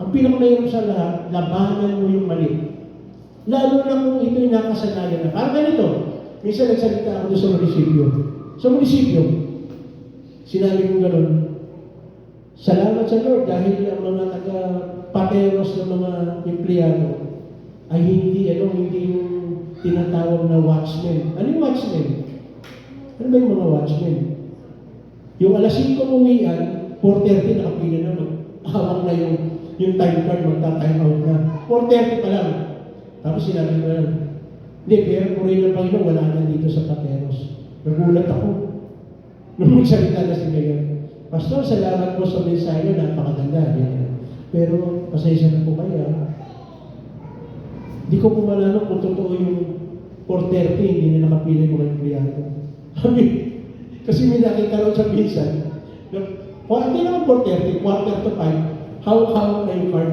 Ang pinakamahirap sa lahat, labanan mo yung mali. Lalo na kung ito'y nakasanayan na. Parang ganito. Minsan nagsalita ako doon sa munisipyo. Sa munisipyo, sinabi ko gano'n, salamat sa Lord dahil ang mga taga-pateros ng mga empleyado ay hindi yung tinatawag na watchmen. Ano yung watchmen? Ano ba yung mga watchmen? Yung alas 5 umian, 4:30 nakapila na, hawak na yung time card, magta-time out na. 4:30 pa lang. Tapos sinabi ko na, hindi, pero purihin ng Panginoon, wala na dito sa pateros. Nagulat ako. Nung magsalita na si Mayor, Pastor, salamat po sa mensahe nyo, napakaganda. Pero, pasensya na po kayo. Di ko po malaman kung totoo yung 4:30, hindi na nakapila yung mga empleyado. Kasi may nakita rin sa minsan, hindi naman 4:30, 4:45, hawak-hawak na yung card.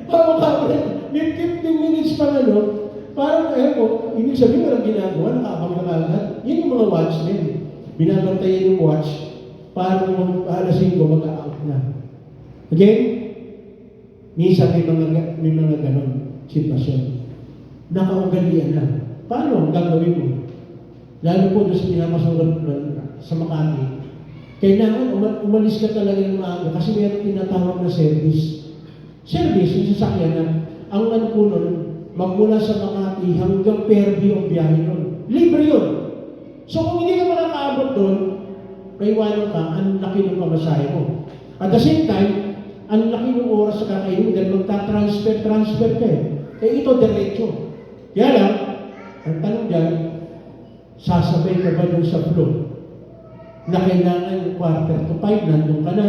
Hawak-hawak na. May 15 minutes pa parang, ibig sabihin walang ginagawa, nakaabang na agad. Yun yung mga watchmen. Binabantayan yung watch para kung alas 5 mag-out na. Okay? Minsan may mga ganon sitwasyon. Nakaugalian na. Paano ang gagawin mo? Lalo po doon sa pinapasulat sa Makati. Kailangan umalis ka talaga ng maaga kasi mayroon tinatawag na service. Service, yung sasakyan na ang ano po nun, magmula sa Makati hanggang Fairview ang biyahe nun. Libre yun. So kung hindi ka makakaabot doon, maiwanan ka, ang laki ng pamasahe mo. At the same time, ang laki ng oras sa kakainin mo dahil magta-transfer ka eh. Ito diretso. Kaya lang, ang tanong dyan, sasabay ka ba doon sa flow? Na kailangan 4:45, nandun ka na,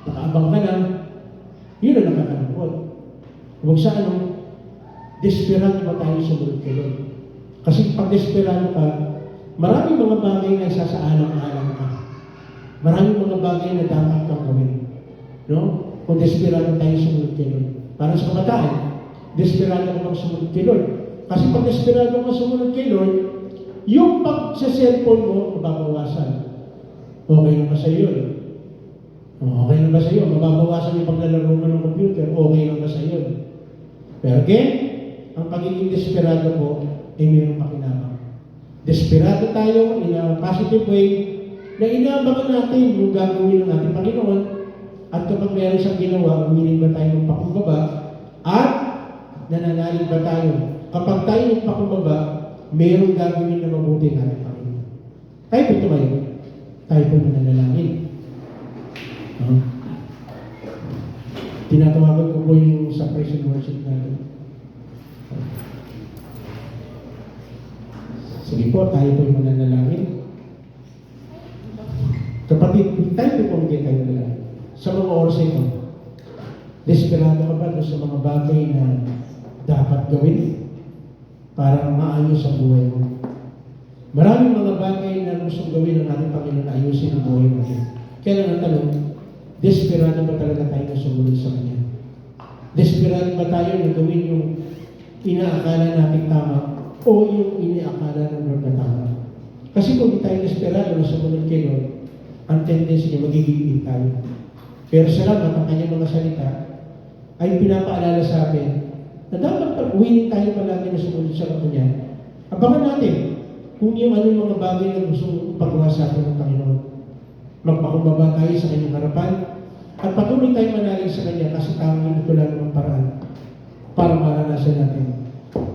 nakaabang ka na, yun ang nakakalungkot. Huwag sa desperado ba tayo sumunod kay Lord? Kasi pag desperado ka, maraming mga bagay na isasaalang-alang ka. Maraming mga bagay na dapat kang gawin. No? Kung desperado tayo sumunod kay Lord. Para sa kabataan, desperado ka bang sumunod kay Lord? Kasi pag desperado ka sumunod kay Lord, yung pag-cellphone mo, mababawasan. Okay na ba sa iyo? Okay na ba sa iyo? Mababawasan yung paglalaro mo ng computer. Okay na ba sa iyo? Pero again, ang pagiging desperado po ay mayroong pakinabang. Desperado tayo in a positive way na inaabangan natin yung gagawin ng ating Panginoon at kapag mayroon siyang ginawa, humiling ba tayo ng pakumbaba at nananalig ba tayo? Kapag tayo ng pakumbaba, mayroong gagawin na mabuti ng ating Panginoon. Tayo po tumayo. Tayo po mananalangin. Tinatawagan ko po yung sa praise and worship natin. Sige po, tayo po yung mananalangin. Kapatid, tayo po pumigay tayo mananalangin. Sa mga oras ito, desperado ka ba sa mga bagay na dapat gawin para maayos ang buhay mo? Maraming mga bagay na gustong gawin ng ating Panginoon na ayusin ang buhay natin. Kaya lang ang tanong, desperado ba talaga tayo na sumunod sa Kanya? Desperado ba tayo na gawin inaakala natin tama o yung iniakala ng Lord na tama. Kasi kung di tayo desperado na sumunod kay Lord, ang tendency niya magiging tayo. Pero salamat ang kanyang mga salita ay pinapaalala sa atin na dapat willing tayo palagi na sumunod sa Kanya. Abangan natin kung yung ano yung mga bagay na gusto pagawa sa atin ng Panginoon. Magpakumbaba tayo sa Kanyang harapan at patuloy tayo manalig sa Kanya kasi tanging ito lang ang paraan para maranasan natin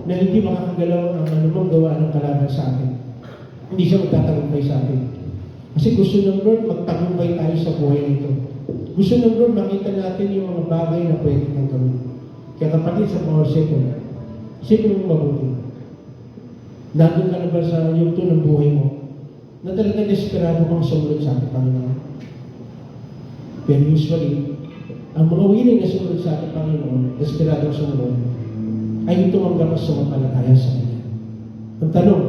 na hindi makakagalaw ang anumang gawa ng kalaban sa atin. Hindi siya magtatagumpay sa atin. Kasi gusto ng Lord magtagumpay tayo sa buhay nito. Gusto ng Lord makita natin yung mga bagay na pwede kang gawin. Kaya kapatid sa mga second, sino mong mabuti? Nandun ka na ba sa yugto ng buhay mo na talagang desperado kang sumunod sa ating Panginoon? Pero usually, ang mga willing na sumunod sa ating Panginoon, desperado sumunod, ay tumanggap at sumampalataya sa Kanya. Ang tanong,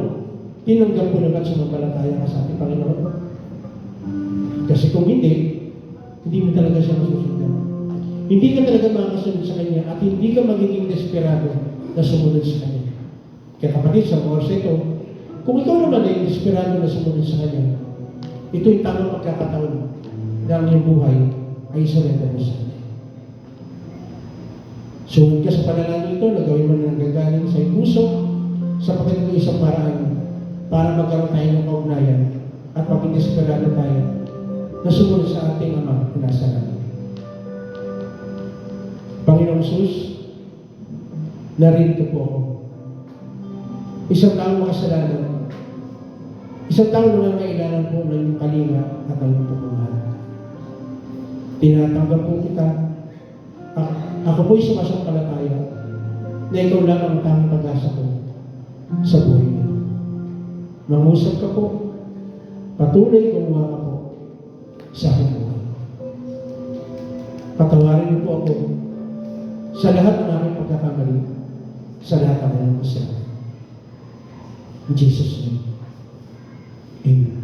tinanggap ko na ba sumampalataya ka sa ating Panginoon? Kasi kung hindi mo talaga siya masusundan. Hindi ka talaga makasunod sa Kanya at hindi ka magiging desperado na sumunod sa Kanya. Kaya kapatid, sa oras ito, kung ikaw naman ay desperado na sumunod sa Kanya, ito yung tamang pagkakataon na ang iyong buhay ay surrender mo sa Kanya. Sumunod ka sa panalangin ito na gawin mo na nanggagaling sa iyong puso sapagkat ito isang paraan para magkaroon tayo ng kaugnayan at maging desperado tayo na sumunod sa ating Ama na nasa langit. Panginoong Jesus, narito po ako. Isang taong makasalanan, isang taong nangangailangan po ng iyong kalinga at ng iyong pagmamahal. Tinatanggap po kita. Ako po'y sumasampalataya na ikaw lang ang tanging pag-asa ko sa buhay niyo. Mangusap ka po, patuloy gumawa ka po sa aking buhay. Patawarin niyo po ako sa lahat ng aking pagkakamali, sa lahat ng aking kasalanan. In Jesus' name. Amen.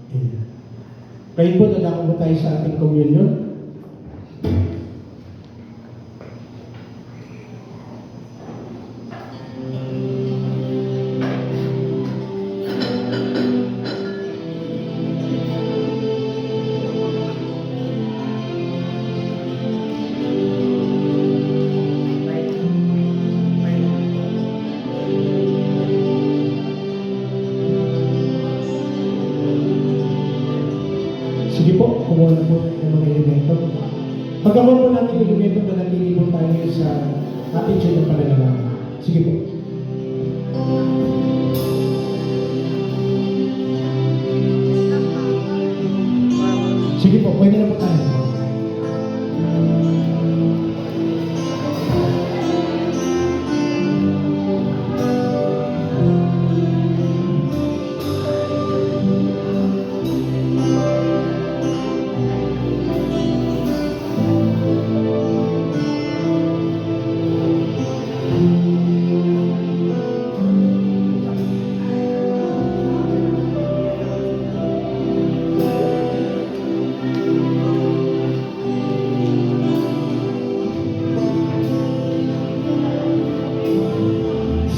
Amen. Ngayon po, dadako mo tayo sa ating communion. Sige po, kumuha na po ng mga elemento. Pagkakuha po natin yung elemento na natili po tayo sa attitude ng pananalangin. Sige po. Sige po, pwede na po tayo.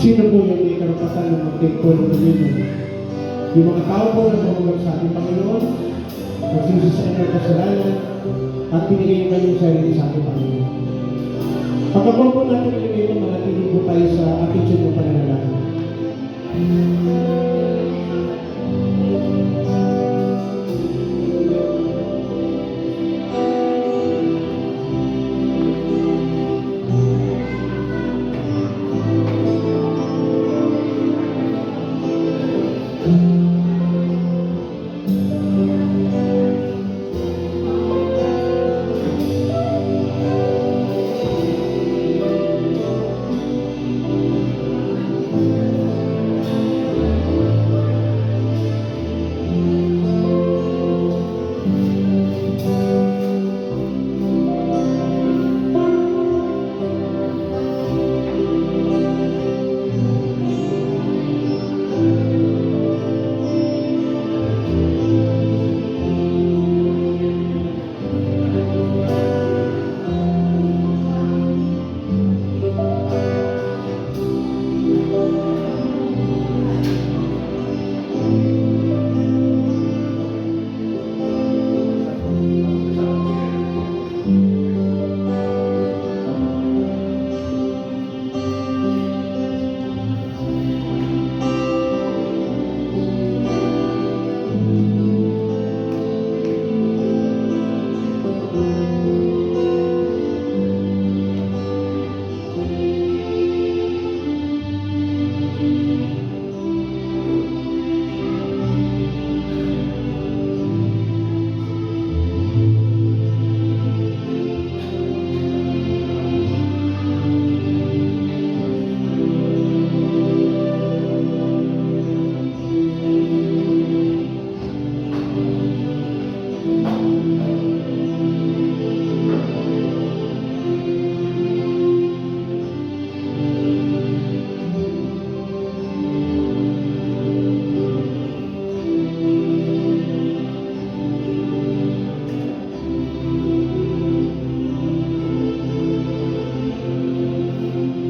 Sino po yung may karapatan na mag-take-call ng Panginoon? Yung mga tao po na tumulong sa ating Panginoon, nagsisi sa kanyang kasalanan, at pinigay yung kanyang sarili sa ating Panginoon. Pagkakuha po natin yung ito, manatili po tayo sa attitude ng pananalangin.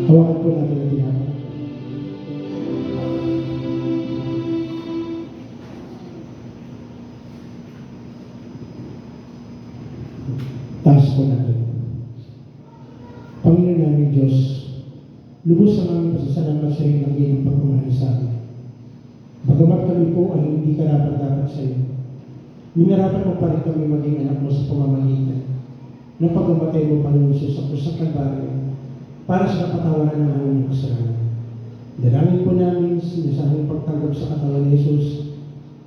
Hawakan po natin ang tinapay. Taas po natin. Panginoon namin Diyos, lubos ang aming pasasalamat sa iyong ng pagmamahal sa amin. Bagamat kami po ay hindi karapat-dapat sa iyo, minarapat mo pa rin kami maging anak mo sa pamamagitan ng pagkamatay mo, Panginoon Jesus, sa krus ng Kalbaryo para sa kapatawaran ng aming kasalanan. Dalangin po namin sa aming pagtanggap sa katawan ni Jesus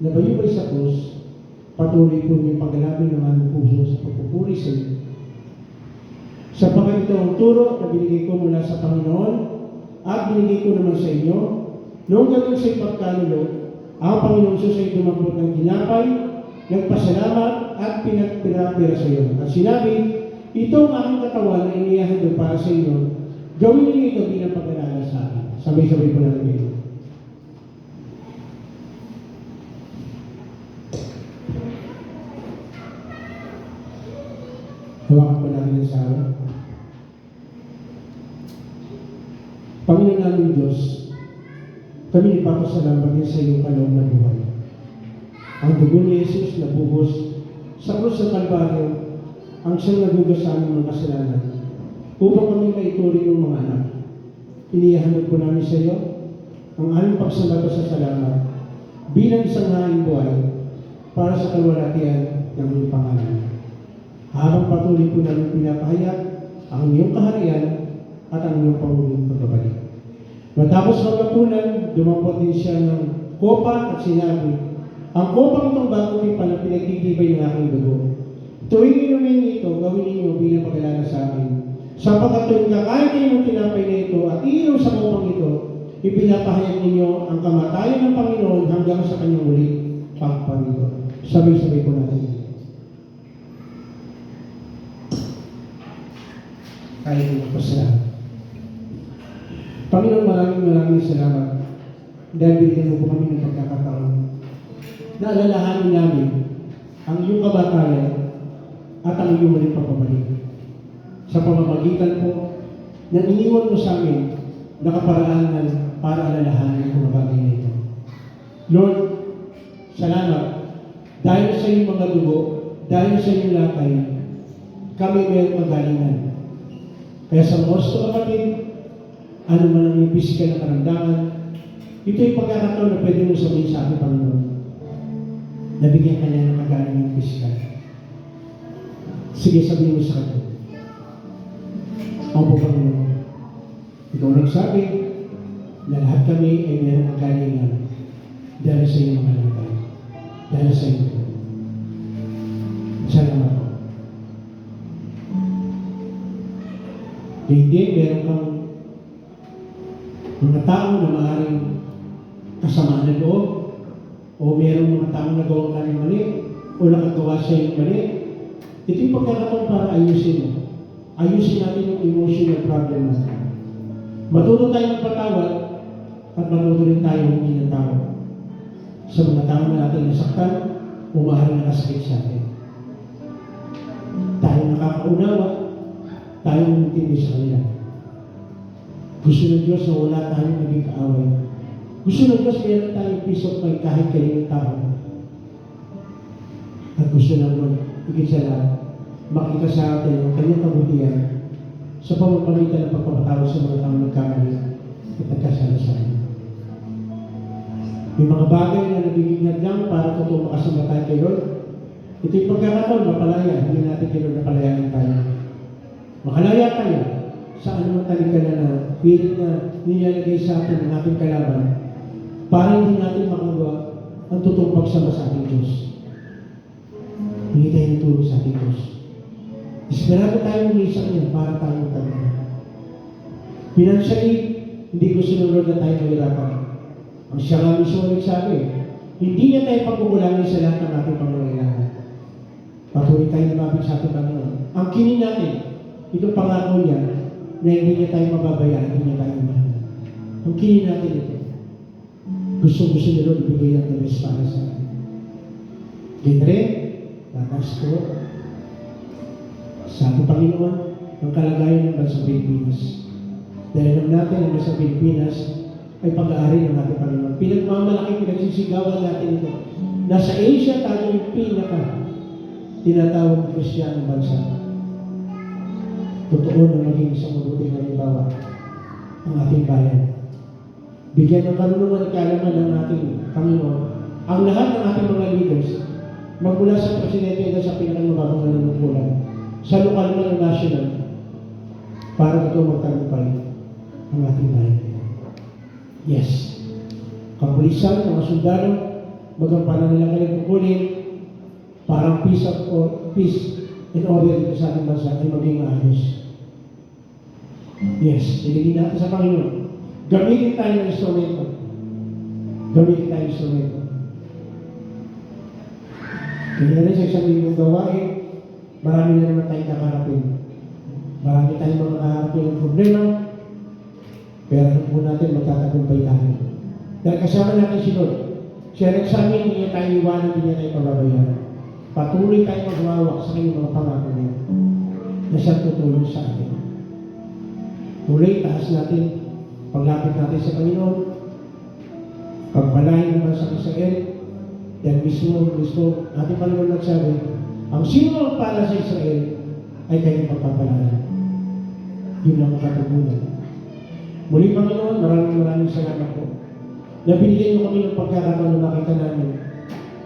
na bayubay sa krus, patuloy po niyong paglalapin ng aming puso sa pagpupuri sa iyo. Sapagkat ito ang turo na binigay ko mula sa Panginoon at binigay ko naman sa inyo, noong gagawin sa ipagkanulo, ang Panginoon Jesus ay dumagpot ng tinapay, nagpasalamat at pinagpira sa iyo. At sinabi, ito ang aking katawan na inihahandog para sa inyo, gawin niyo ito bilang pag-alala sa akin. Sabay-sabay po natin ito. Hawakan po natin ang sawa. Panginoon namin Diyos, kami ipapasalamat din sa iyong kaloob na buhay. Ang dugo ni Jesus na buhos sa krus ng Kalbaryo ang siyang nagugas sa aming mga kasalanan upang kami maituring ng mga anak. Inihahandog po namin sa iyo ang aming pagsalamat sa salamat bilang isang haing buhay para sa kalwalatian ng iyong pangalan. Habang patuloy po namin pinapahayag ang iyong kaharian at ang iyong panguling pagbabalik. Matapos magkapunan, dumampot din siya ng kopa at sinabi, ang kopang itong bagong tipan na pinagtitibay ng aking dugo. Tuwing inumin ito, gawin ninyo bilang pag-alala sa akin. Sapagkat tuwing kakain kayo ng tinapay na ito at iinom sa kopang ito, ipinapahayag ninyo ang kamatayan ng Panginoon hanggang sa kanyang ulit pagpangito. Sabay-sabay po natin. Tayo magpasalamat. Panginoon, maraming salamat dahil binigyan mo po kami ng pagkakataon na alalahanin namin ang iyong kamatayan at ang iyong muling pagpapalik. Sa pamamagitan po na iniwan mo sa amin na kaparaanan para alalahanin ang mga bagay na ito. Lord, salamat dahil sa iyong mga dugo, dahil sa iyong lakay, kami mayroong magalingan. Kaya sa mga kapatid, ano man ang iyong pisikal na karamdaman, ito yung pagkakataon na pwede mo sabihin sa akin, Panginoon. Nabigyan ka niya ng magaling ng pisikal. Sige, sabihin mo sa kanya. Ako, Panginoon. Ikaw nagsabi na lahat kami ay mayroong magalingan dahil sa iyong mga lakay. Dahil sa iyo. Salamat po. Hindi, meron kang mga tao na maaaring kasamaan ng loob o merong mga taong nagawa ka ng mali o nakagawa sa yung mali. Ito yung pagkakataon para ayusin mo. Ayusin natin yung emotional problem natin. Matuto tayo magpatawad at matuto rin tayo humingi ng tawad sa mga tao na natin nasaktan o maaaring nakasakit sa atin. Tayo nakakaunawa, tayo umintindi sa kanila. Gusto ng Diyos na wala tayong maging kaaway. Gusto ng Diyos meron tayong peace of mind kahit kayo ng tao. At gusto ng Lord, higit sa lahat, makita sa atin ang kanyang kabutihan sa pamamagitan ng pagpapatawad sa mga taong nagkamali at nagkasala sa atin. May mga bagay na nabibignat lang para totoo makasama tayo kay Lord. Ito yung pagkakataon, mapalaya. Hindi natin kay Lord na palayain tayo. Makalaya tayo sa anumang talikala na pilit na nilalagay sa atin ng ating kalaban para hindi natin makagawa ang totoong pagsama sa ating Diyos. Hindi tayo natulog sa ating Diyos. Esperado tayo muli sa Kanya para tayo magtagpuan. Financially, hindi gusto ng Lord na tayo mahirapan. Ang siya nga mismo nagsabi, hindi niya tayo pagkukulangin sa lahat ng ating pangangailangan. Patuloy tayo lumapit sa ating Panginoon. Ang kinin natin, itong pangako niya, na hindi niya tayo mababayaan, hindi niya tayo mahal. Ang kinin natin ito, gusto niya Lord ibigay ang the best para sa atin. Gendre, tatas ko sa ating Panginoon ang kalagayan ng bansang Pilipinas. Dahil alam natin na sa Pilipinas ay pag-aari ng ating Panginoon. Pinagmamalaki, pinagsisigawan natin ito. Nasa Asia tayo yung tinatawag na Kristiyanong bansa. Totoo na maging isang mabuting halimbawa ang ating bayan. Bigyan ng karunungan at kaalaman ng ating Panginoon ang lahat ng ating mga leaders, magmula sa presidente hanggang sa pinakamababang nanunungkulan, sa lokal na national, para ito magtagumpay ang ating bayan. Yes. Kapulisan, mga sundalo, magampanan nila kayong kukunin para peace in order dito sa ating bansa ay maging maayos. Yes, ilingin natin sa Panginoon. Gamitin tayo ng instrumento. Gamitin tayo ng instrumento. Kaya rin sa isang linyong gawain, marami na naman tayong kakarapin. Marami tayong mga kaharapin ng problema, pero ano po natin magtatagumpay tayo. Dahil kasama natin si Lord. Siya nagsabi, hindi niya tayo iwanan, hindi niya tayo pababayaan. Patuloy tayo maghawak sa kanyang mga pangako niya na siya tutulong sa atin. Tuloy, taas natin, paglapit natin sa Panginoon, pagpalain naman sa Israel, dahil mismo ating Panginoon nagsabi, ang sino ang para sa Israel ay kanyang pagpapalain. Yun ang katugunan. Muli, Panginoon, maraming salamat po na binigyan niyo kami ng pagkakataon na makita namin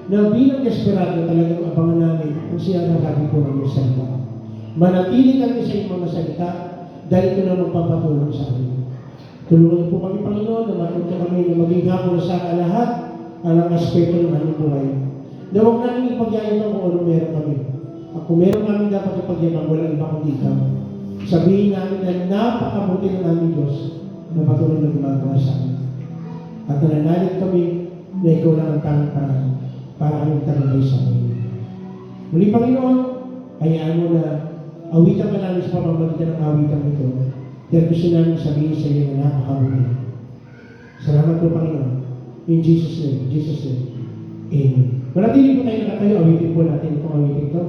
na bilang desperado talagang abangan namin kung siya nakabi po ng salita. Manatili kami sa iyong mga salita dahil ito na magpapatulong sa amin. Tulungan po kami, Panginoon, na matuto kami na maging hapon sa lahat ang aspeto ng aming buhay. Na huwag namin ipagyayabang kung ano meron kami. At kung meron kami dapat ipagyayabang, walang iba kundi ikaw. Sabihin namin na napakabuti ng aming Diyos na patuloy na gumagawa sa amin. At nananalig kami na ikaw lang ang tanging paraan para kami tagumpay sa amin. Muli, Panginoon, hayaan mo na awitan ka namin sa pamamagitan ng awitan ito. Dahil gusto namin sabihin sa iyo na napakabuti. Salamat po, Panginoon. In Jesus' name, Amen. Manatili po tayo nakatayo, awitin po natin itong awitin ito.